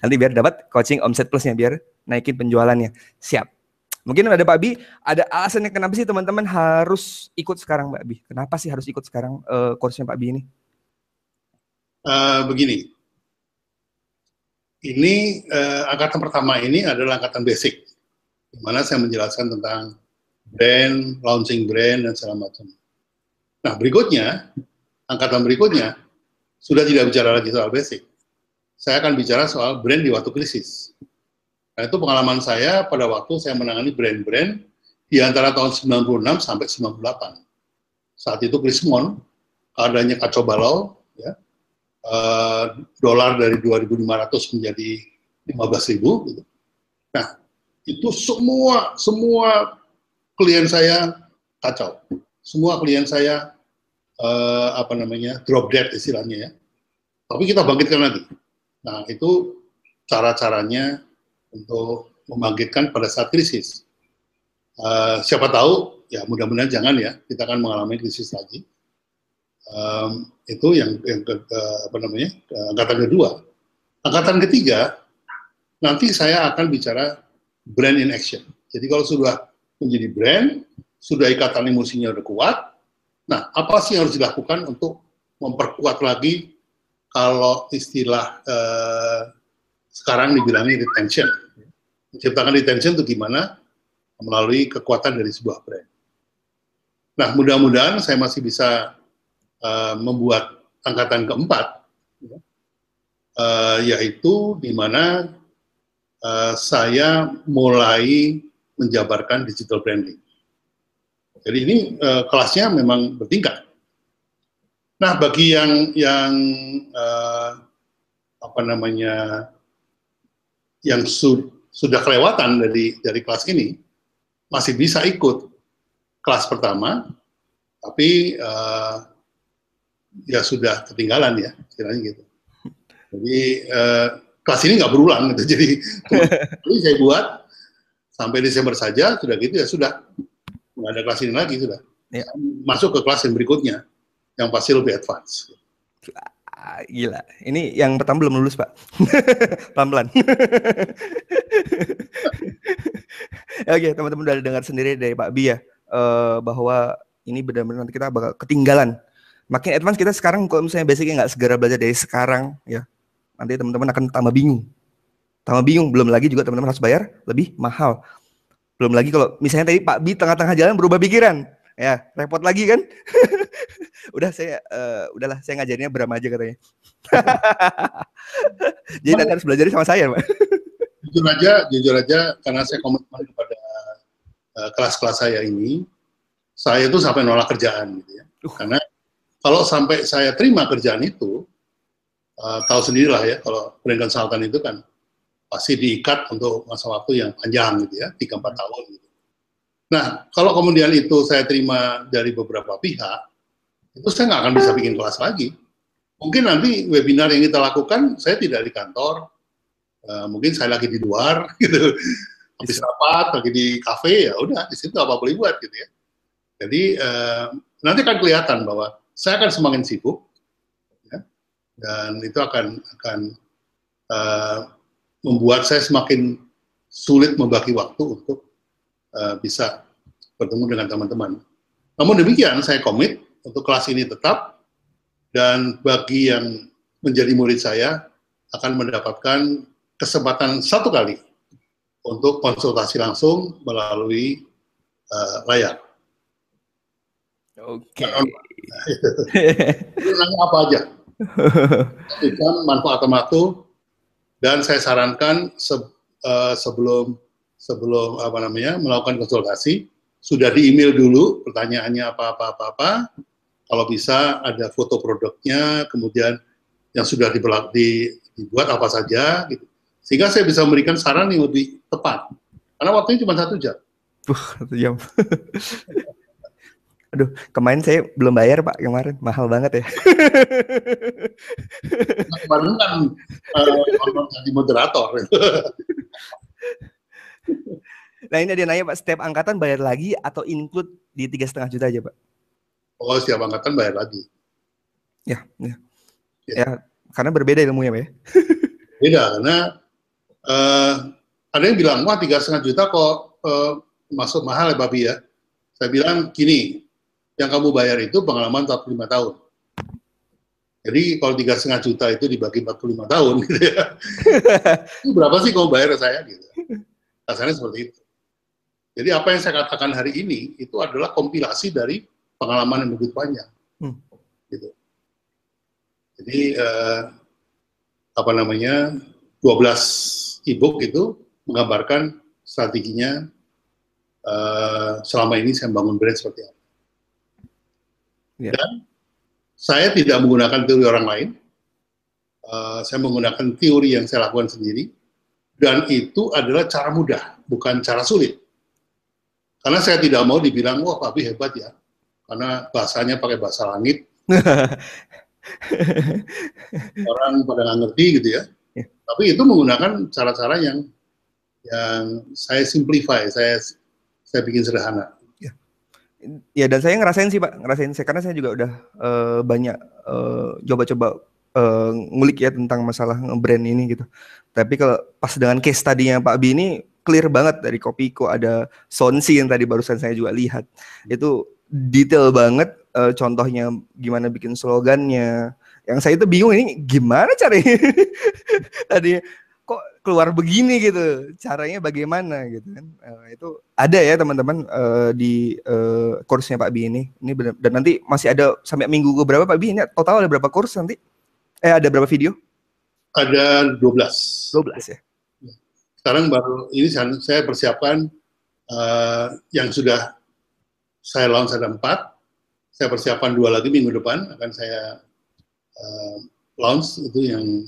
Nanti biar dapat coaching omset plusnya, biar naikin penjualannya. Siap. Mungkin ada Pak Bi, ada alasannya kenapa sih teman-teman harus ikut sekarang Mbak Bi? Kenapa sih harus ikut sekarang course-nya Pak Bi ini? Begini, ini angkatan pertama ini adalah angkatan basic, di mana saya menjelaskan tentang brand, launching brand, dan segala macam. Nah, berikutnya, angkatan berikutnya, sudah tidak bicara lagi soal basic. Saya akan bicara soal brand di waktu krisis. Nah, itu pengalaman saya pada waktu saya menangani brand-brand di antara tahun 96 sampai 98. Saat itu Krismon, adanya kacau balau, ya, dolar dari 2.500 menjadi 15.000. Gitu. Nah, itu semua klien saya kacau. Semua klien saya drop dead istilahnya ya. Tapi kita bangkitkan lagi. Nah, itu cara-caranya untuk membangkitkan pada saat krisis. Siapa tahu, ya mudah-mudahan jangan ya, kita akan mengalami krisis lagi. Itu yang angkatan kedua. Angkatan ketiga, nanti saya akan bicara brand in action. Jadi kalau sudah menjadi brand, sudah ikatan emosinya udah kuat, nah apa sih yang harus dilakukan untuk memperkuat lagi, kalau istilah sekarang dibilangnya retention. Menciptakan retention itu gimana? Melalui kekuatan dari sebuah brand. Nah, mudah-mudahan saya masih bisa membuat angkatan keempat, yaitu di mana saya mulai menjabarkan digital branding. Jadi ini kelasnya memang bertingkat. Nah, bagi yang sudah kelewatan dari kelas ini, masih bisa ikut kelas pertama, tapi ya sudah ketinggalan ya, istilahnya gitu. Jadi kelas ini nggak berulang gitu. Jadi saya buat sampai Desember saja, sudah gitu ya sudah. nggak ada kelas ini lagi sudah. Ya. Masuk ke kelas yang berikutnya, yang pasti lebih advance. Gila, ini yang pertama belum lulus Pak. Pelan-pelan. Oke, teman-teman udah dengar sendiri dari Pak Bi ya, bahwa ini benar-benar nanti kita bakal ketinggalan. Makin advance kita sekarang, kalau misalnya basicnya nggak segera belajar dari sekarang, ya nanti teman-teman akan tambah bingung. Belum lagi juga teman-teman harus bayar lebih mahal. Belum lagi kalau misalnya tadi Pak Bi tengah-tengah jalan berubah pikiran, ya repot lagi kan. Udahlah saya ngajarinnya Bram aja katanya. Jadi nanti harus belajar sama saya, Pak. Jujur aja karena saya komitmen kepada kelas-kelas saya ini, saya itu sampai nolak kerjaan gitu ya. Karena kalau sampai saya terima kerjaan itu, tahu sendirilah ya, kalau brand consultant itu kan pasti diikat untuk masa waktu yang panjang gitu ya, 3-4 tahun gitu. Nah, kalau kemudian itu saya terima dari beberapa pihak, itu saya nggak akan bisa bikin kelas lagi. Mungkin nanti webinar yang kita lakukan, saya tidak di kantor, mungkin saya lagi di luar, gitu. Habis rapat, lagi di kafe, ya udah, di situ apa boleh buat, gitu ya. Jadi, nanti akan kelihatan bahwa saya akan semakin sibuk, ya, dan itu akan membuat saya semakin sulit membagi waktu untuk bisa bertemu dengan teman-teman. Namun demikian, saya komit untuk kelas ini tetap, dan bagi yang menjadi murid saya akan mendapatkan kesempatan 1 kali untuk konsultasi langsung melalui layar. Oke. Itu nanya apa aja. Itu manfaat waktu, dan saya sarankan sebelum melakukan konsultasi, sudah di email dulu pertanyaannya apa. Kalau bisa ada foto produknya, kemudian yang sudah dibuat apa saja, gitu. Sehingga saya bisa memberikan saran yang lebih tepat. Karena waktunya cuma 1 jam. 1 jam. Aduh, kemarin saya belum bayar Pak, kemarin mahal banget ya. Nah, kemarin kan jadi moderator. Nah ini dia nanya Pak, setiap angkatan bayar lagi atau include di 3,5 juta aja Pak? Oh, setiap angkatan bayar lagi. Ya, karena berbeda ilmunya Pak ya. Beda, karena ada yang bilang, wah 3,5 juta kok masuk mahal ya Babi ya. Saya bilang gini, yang kamu bayar itu pengalaman 45 tahun. Jadi kalau 3,5 juta itu dibagi 45 tahun, gitu ya. Itu berapa sih kamu bayar ke saya? Gitu. Kasarnya seperti itu. Jadi apa yang saya katakan hari ini, itu adalah kompilasi dari pengalaman yang begitu panjang. Gitu. Jadi, 12 e-book itu menggambarkan strateginya selama ini saya membangun brand seperti apa. Dan saya tidak menggunakan teori orang lain, saya menggunakan teori yang saya lakukan sendiri, dan itu adalah cara mudah, bukan cara sulit. Karena saya tidak mau dibilang, wah Pak Bi hebat ya, karena bahasanya pakai bahasa langit, orang pada nggak ngerti gitu ya. Tapi itu menggunakan cara-cara yang saya simplify, saya bikin sederhana. Ya, dan saya ngerasain sih Pak, karena saya juga udah banyak coba-coba ngulik ya tentang masalah nge-brand ini gitu. Tapi kalau pas dengan case tadinya Pak Bi ini clear banget, dari Kopiko, ada Sonsi yang tadi barusan saya juga lihat. Itu detail banget, contohnya gimana bikin slogannya. Yang saya itu bingung, ini gimana caranya tadi kok keluar begini gitu, caranya bagaimana gitu kan. Itu ada ya teman-teman di kursnya Pak Bi ini benar. Dan nanti masih ada sampai minggu berapa Pak Bi? Ini total ada berapa kurs nanti? Ada berapa video? Ada 12 ya. Sekarang baru ini saya persiapkan yang sudah saya launch ada 4. Saya persiapkan 2 lagi minggu depan akan saya launch, itu yang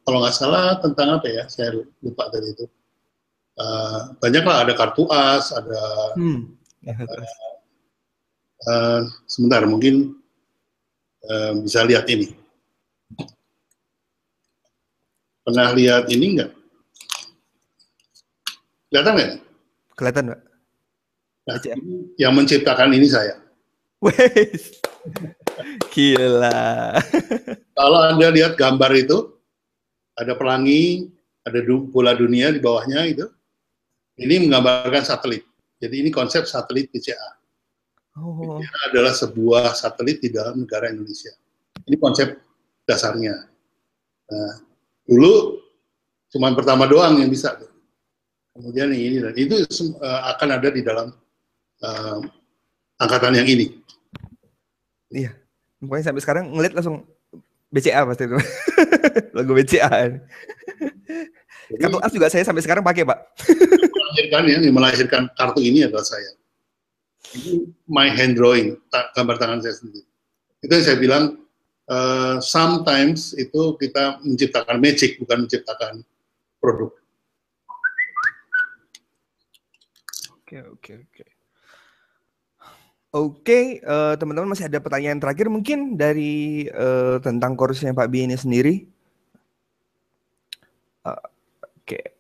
kalau nggak salah tentang apa ya, saya lupa dari itu. Banyaklah, ada kartu as, ada sebentar mungkin bisa lihat ini. Pernah lihat ini nggak? Kelihatan nggak? Kelihatan Pak. Nah, BCA. yang menciptakan ini saya. Wes. Gila. Kalau Anda lihat gambar itu, ada pelangi, ada bola dunia di bawahnya itu. Ini menggambarkan satelit. Jadi ini konsep satelit BCA. Oh. BCA adalah sebuah satelit di dalam negara Indonesia. Ini konsep dasarnya. Nah, dulu cuma pertama doang yang bisa. Kemudian ini dan itu akan ada di dalam angkatan yang ini. Iya. Pokoknya sampai sekarang ngeliat langsung BCA pasti itu. Logo BCA. Kartu as juga saya sampai sekarang pakai, Pak. Yang melahirkan kartu ini adalah saya. Ini my hand drawing, gambar tangan saya sendiri. Itu yang saya bilang, sometimes itu kita menciptakan magic, bukan menciptakan produk. Oke, teman-teman masih ada pertanyaan terakhir mungkin dari tentang course-nya Pak B ini sendiri. Oke.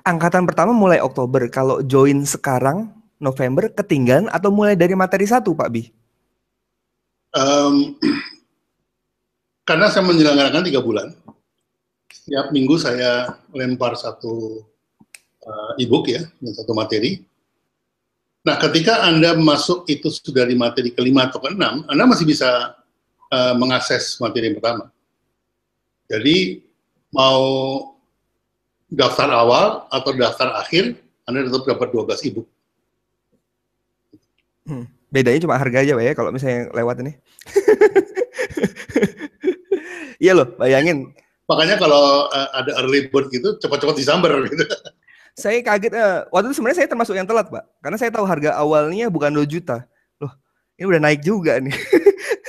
Angkatan pertama mulai Oktober. Kalau join sekarang November ketinggalan atau mulai dari materi 1, Pak B? Karena saya menyelenggarakan 3 bulan. Setiap minggu saya lempar satu e-book ya, satu materi. Nah, ketika Anda masuk itu sudah di materi ke-5 atau ke-6, Anda masih bisa mengakses materi yang pertama. Jadi, mau daftar awal atau daftar akhir, Anda tetap dapat 12 e-book. Bedanya cuma harga aja, Pak ya, kalau misalnya lewat ini. Iya loh, bayangin. Makanya kalau ada early bird gitu, cepat-cepat disamber gitu. Saya kaget, waktu itu sebenarnya saya termasuk yang telat, Pak. Karena saya tahu harga awalnya bukan 2 juta. Loh, ini udah naik juga nih.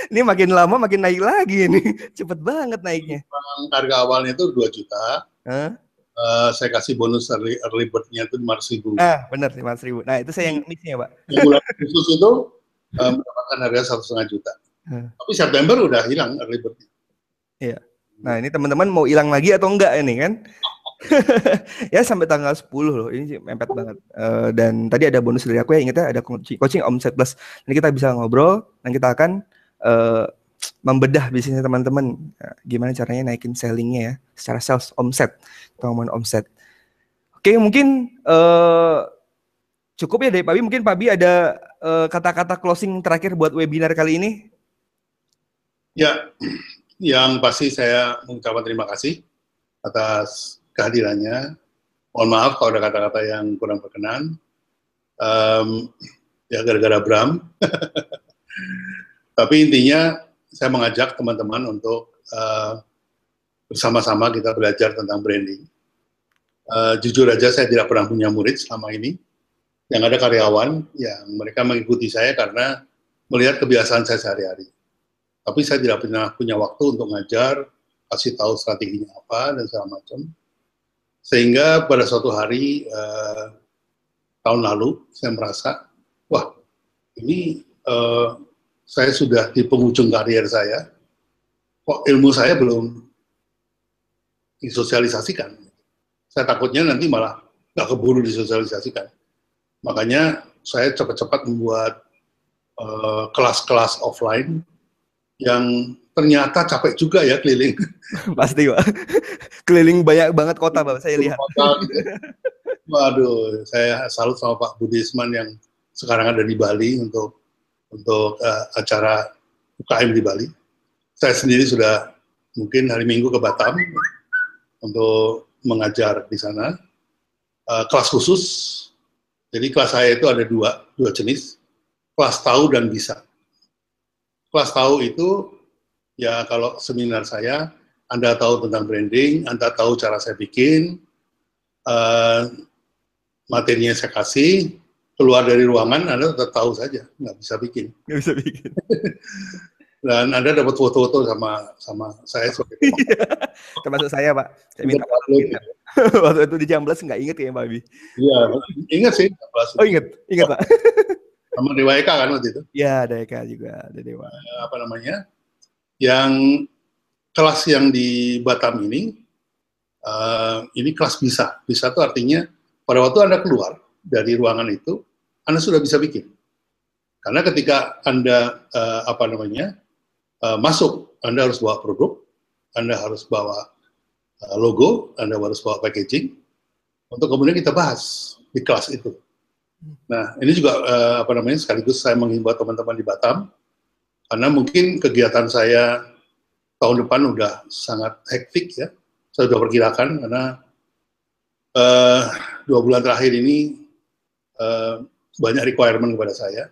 Ini makin lama makin naik lagi nih. Cepet banget naiknya. Harga awalnya itu 2 juta. Saya kasih bonus early bird-nya itu 500.000. Benar, 500.000. Nah, itu saya yang miss-nya, Pak. Yang bulan khusus itu mendapatkan harga 1,5 juta. Tapi September udah hilang early bird-nya. Iya. Nah, ini teman-teman mau hilang lagi atau enggak ini kan? Ya sampai tanggal 10 loh, ini mepet banget. Dan tadi ada bonus dari aku ya, ingat ya, ada coaching Omset Plus. Nanti kita bisa ngobrol dan kita akan membedah bisnisnya teman-teman. Gimana caranya naikin sellingnya ya, secara sales omset, kita ngomongin omset. Oke, mungkin cukup ya dari Pak Bi. Mungkin Pak Bi ada kata-kata closing terakhir buat webinar kali ini. Ya, yang pasti saya mengucapkan terima kasih atas kehadirannya. Mohon maaf kalau ada kata-kata yang kurang berkenan. Ya gara-gara Bram. Tapi intinya saya mengajak teman-teman untuk bersama-sama kita belajar tentang branding. Jujur aja saya tidak pernah punya murid selama ini. Yang ada karyawan yang mereka mengikuti saya karena melihat kebiasaan saya sehari-hari. Tapi saya tidak pernah punya waktu untuk ngajar, kasih tahu strateginya apa dan segala macam. Sehingga pada suatu hari tahun lalu saya merasa, wah ini saya sudah di penghujung karier saya, kok ilmu saya belum disosialisasikan. Saya takutnya nanti malah nggak keburu disosialisasikan. Makanya saya cepat-cepat membuat kelas-kelas offline yang ternyata capek juga ya keliling. Pasti, Pak. Keliling banyak banget kota, Pak. Saya lihat. Kota, gitu. Waduh, saya salut sama Pak Budisman yang sekarang ada di Bali untuk acara UKM di Bali. Saya sendiri sudah mungkin hari Minggu ke Batam untuk mengajar di sana. Kelas khusus. Jadi kelas saya itu ada dua jenis. Kelas tahu dan bisa. Kelas tahu itu ya kalau seminar saya, Anda tahu tentang branding, Anda tahu cara saya bikin, materinya saya kasih, keluar dari ruangan, Anda tetap tahu saja, nggak bisa bikin. Nggak bisa bikin. Dan Anda dapat foto-foto sama saya. Termasuk saya, Pak. Saya minta waktu itu di Jamblas nggak inget ya, Pak Abi? Iya, ingat sih. Oh inget Pak. Sama Dewa Eka kan waktu itu? Iya, ada Eka juga, ada Dewa. Apa namanya? Yang kelas yang di Batam ini kelas bisa. Bisa itu artinya pada waktu Anda keluar dari ruangan itu, Anda sudah bisa bikin. Karena ketika Anda masuk, Anda harus bawa produk, Anda harus bawa logo, Anda harus bawa packaging, untuk kemudian kita bahas di kelas itu. Nah, ini juga sekaligus saya menghimbau teman-teman di Batam, karena mungkin kegiatan saya tahun depan udah sangat hektik ya. Saya sudah perkirakan karena 2 bulan terakhir ini banyak requirement kepada saya,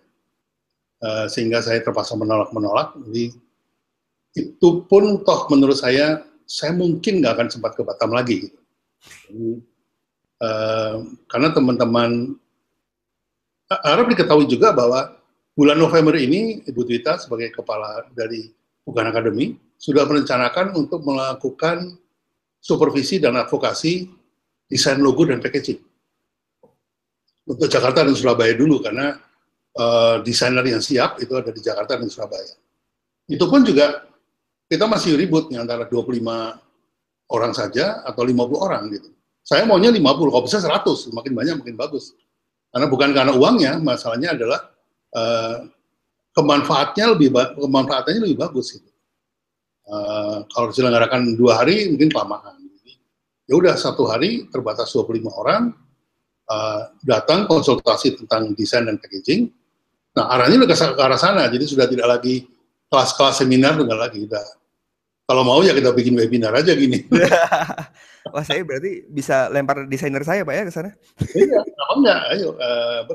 sehingga saya terpaksa menolak. Jadi itu pun toh menurut saya mungkin nggak akan sempat ke Batam lagi. Gitu. Jadi, karena teman-teman harap diketahui juga bahwa bulan November ini Ibu Twita sebagai kepala dari Bukan Akademi sudah merencanakan untuk melakukan supervisi dan advokasi desain logo dan packaging untuk Jakarta dan Surabaya dulu, karena desainer yang siap itu ada di Jakarta dan Surabaya. Itu pun juga kita masih ribut nih, antara 25 orang saja atau 50 orang gitu. Saya maunya 50, kalau bisa 100, makin banyak makin bagus. Karena bukan karena uangnya, masalahnya adalah kemanfaatannya lebih bagus. Gitu. Kalau diselenggarakan 2 hari mungkin kelamaan. Ya udah 1 hari terbatas 25 orang datang konsultasi tentang desain dan packaging. Nah arahnya udah ke arah sana, jadi sudah tidak lagi kelas-kelas seminar, udah lagi. Kalau mau ya kita bikin webinar aja gini. Wah, saya berarti bisa lempar desainer saya Pak ya ke sana? Iya, kenapa enggak? Ayo,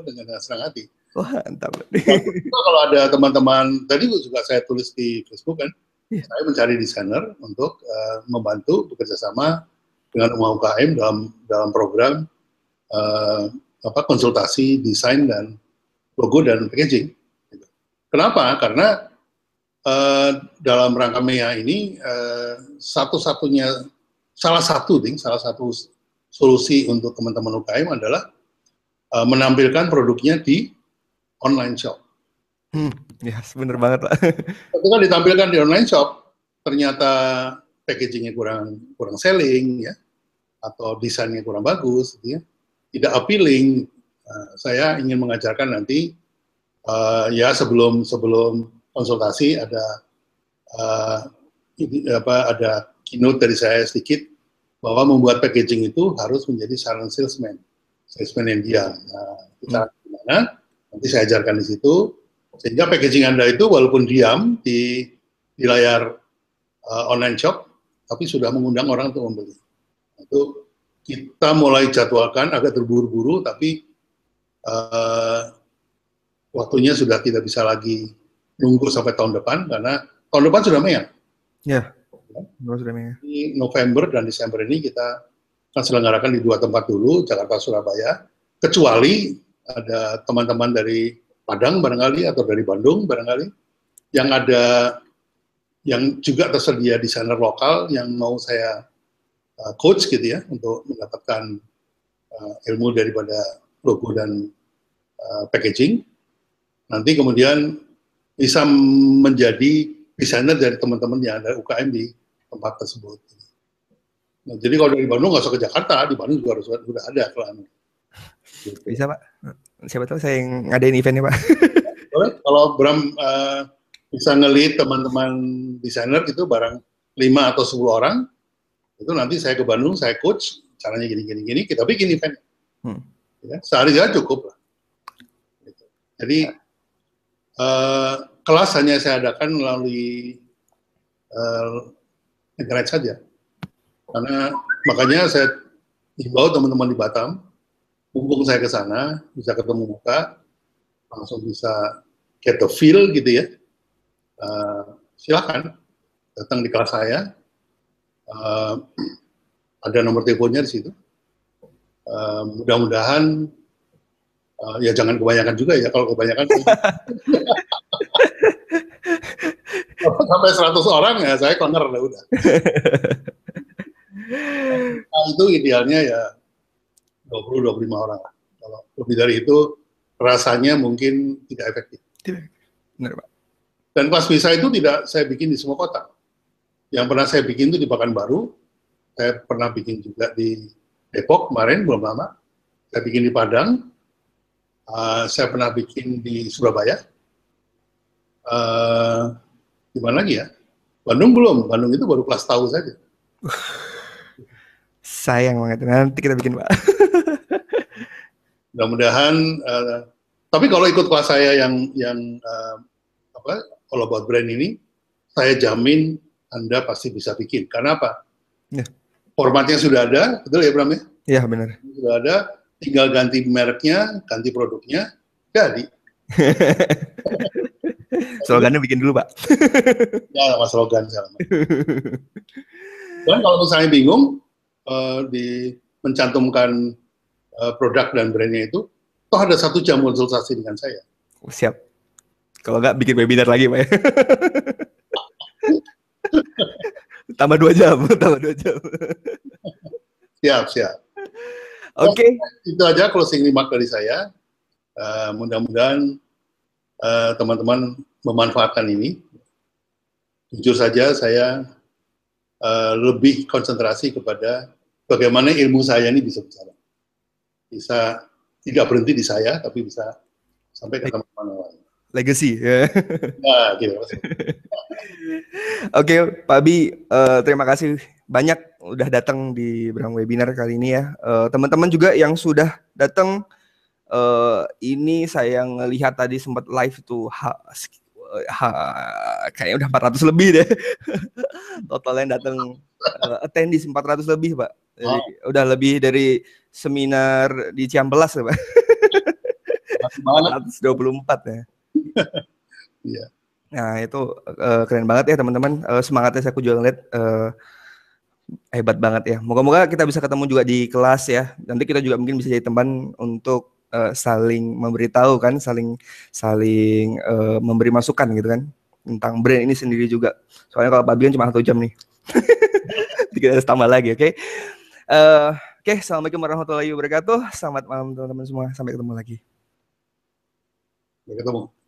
dengan senang hati. Wah, mantap. Kalau ada teman-teman, tadi juga saya tulis di Facebook kan, saya mencari desainer untuk membantu bekerjasama dengan UMKM dalam program konsultasi desain dan logo dan packaging. Kenapa? Karena dalam rangka MEA ini salah satu solusi untuk teman-teman UKM adalah menampilkan produknya di online shop. Ya, bener banget Pak. Ketika ditampilkan di online shop, ternyata packagingnya kurang selling ya, atau desainnya kurang bagus, gitu ya, tidak appealing. Saya ingin mengajarkan nanti ya sebelum konsultasi ada keynote dari saya sedikit bahwa membuat packaging itu harus menjadi silent salesman yang diam. Nah, kita gimana? Nanti saya ajarkan di situ, sehingga packaging Anda itu walaupun diam di layar online shop, tapi sudah mengundang orang untuk membeli. Itu kita mulai jadwalkan agak terburu-buru, tapi waktunya sudah tidak bisa lagi nunggu sampai tahun depan, karena tahun depan sudah MEA. Ya. Di November dan Desember ini kita akan selenggarakan di 2 tempat dulu, Jakarta, Surabaya, kecuali ada teman-teman dari Padang barangkali atau dari Bandung barangkali yang juga tersedia desainer lokal yang mau saya coach gitu ya, untuk mendapatkan ilmu daripada logo dan packaging. Nanti kemudian bisa menjadi desainer dari teman-teman yang ada UKM di tempat tersebut. Nah, jadi kalau dari Bandung nggak usah ke Jakarta, di Bandung juga sudah ada kelan. Gitu. Bisa Pak, siapa tahu saya yang ngadain eventnya Pak. Boleh, kalau Bram bisa nge-lead teman-teman desainer itu barang 5 atau 10 orang, itu nanti saya ke Bandung, saya coach, caranya gini, kita bikin event. Ya, sehari saja cukup lah. Gitu. Jadi kelas hanya saya adakan melalui internet saja. Karena makanya saya himbau teman-teman di Batam, mumpung saya ke sana, bisa ketemu muka, langsung bisa get the feel gitu ya. Silakan datang di kelas saya. Ada nomor teleponnya di situ. Mudah-mudahan ya jangan kebanyakan juga ya, kalau kebanyakan sampai 100 orang ya saya kenger lah udah. Nah, itu idealnya ya 20-25 orang. Kalau lebih dari itu rasanya mungkin tidak efektif. Benar, Pak. Dan kelas visa itu tidak saya bikin di semua kota. Yang pernah saya bikin itu di Pekanbaru, saya pernah bikin juga di Depok kemarin belum lama, saya bikin di Padang, Saya pernah bikin di Surabaya. Di mana lagi ya? Bandung belum. Bandung itu baru kelas tahu saja. Sayang banget. Nanti kita bikin, Pak. Mudah-mudahan. Tapi kalau ikut kelas saya yang All About Brand ini, saya jamin Anda pasti bisa bikin. Karena apa? Ya. Formatnya sudah ada, betul ya Bram ya? Iya benar. Sudah ada, tinggal ganti mereknya, ganti produknya, jadi. Slogannya bikin dulu, Pak. Ya, mas slogan salah. Dan kalau misalnya bingung mencantumkan produk dan brandnya itu, toh ada 1 jam konsultasi dengan saya. Siap. Kalau nggak bikin webinar lagi, Pak. Tambah 2 jam, tambah 2 jam. Siap. Oke. Itu aja closing remark dari saya. Mudah-mudahan teman-teman memanfaatkan ini. Jujur saja saya lebih konsentrasi kepada bagaimana ilmu saya ini bisa bicara. Bisa tidak berhenti di saya, tapi bisa sampai ke teman-teman lain. Legacy. Ya. Nah, gitu. Oke, Pak Abi, terima kasih banyak udah datang di Bram Webinar kali ini ya. Teman-teman juga yang sudah datang, ini saya ngelihat tadi sempat live tuh kayaknya udah 400 lebih deh. Total yang datang attendees 400 lebih, Pak. Jadi, udah lebih dari seminar di Ciampelas, Pak. 424 ya. Iya. Nah, itu keren banget ya teman-teman. Semangatnya saya juga ngeliat hebat banget ya. Moga-moga kita bisa ketemu juga di kelas ya. Nanti kita juga mungkin bisa jadi teman untuk saling memberitahu kan, saling memberi masukan gitu kan tentang brand ini sendiri juga. Soalnya kalau Pak Bian cuma 1 jam nih. Kita harus tambah lagi, oke? Oke, assalamualaikum warahmatullahi wabarakatuh. Selamat malam teman-teman semua. Sampai ketemu lagi. Sampai ketemu.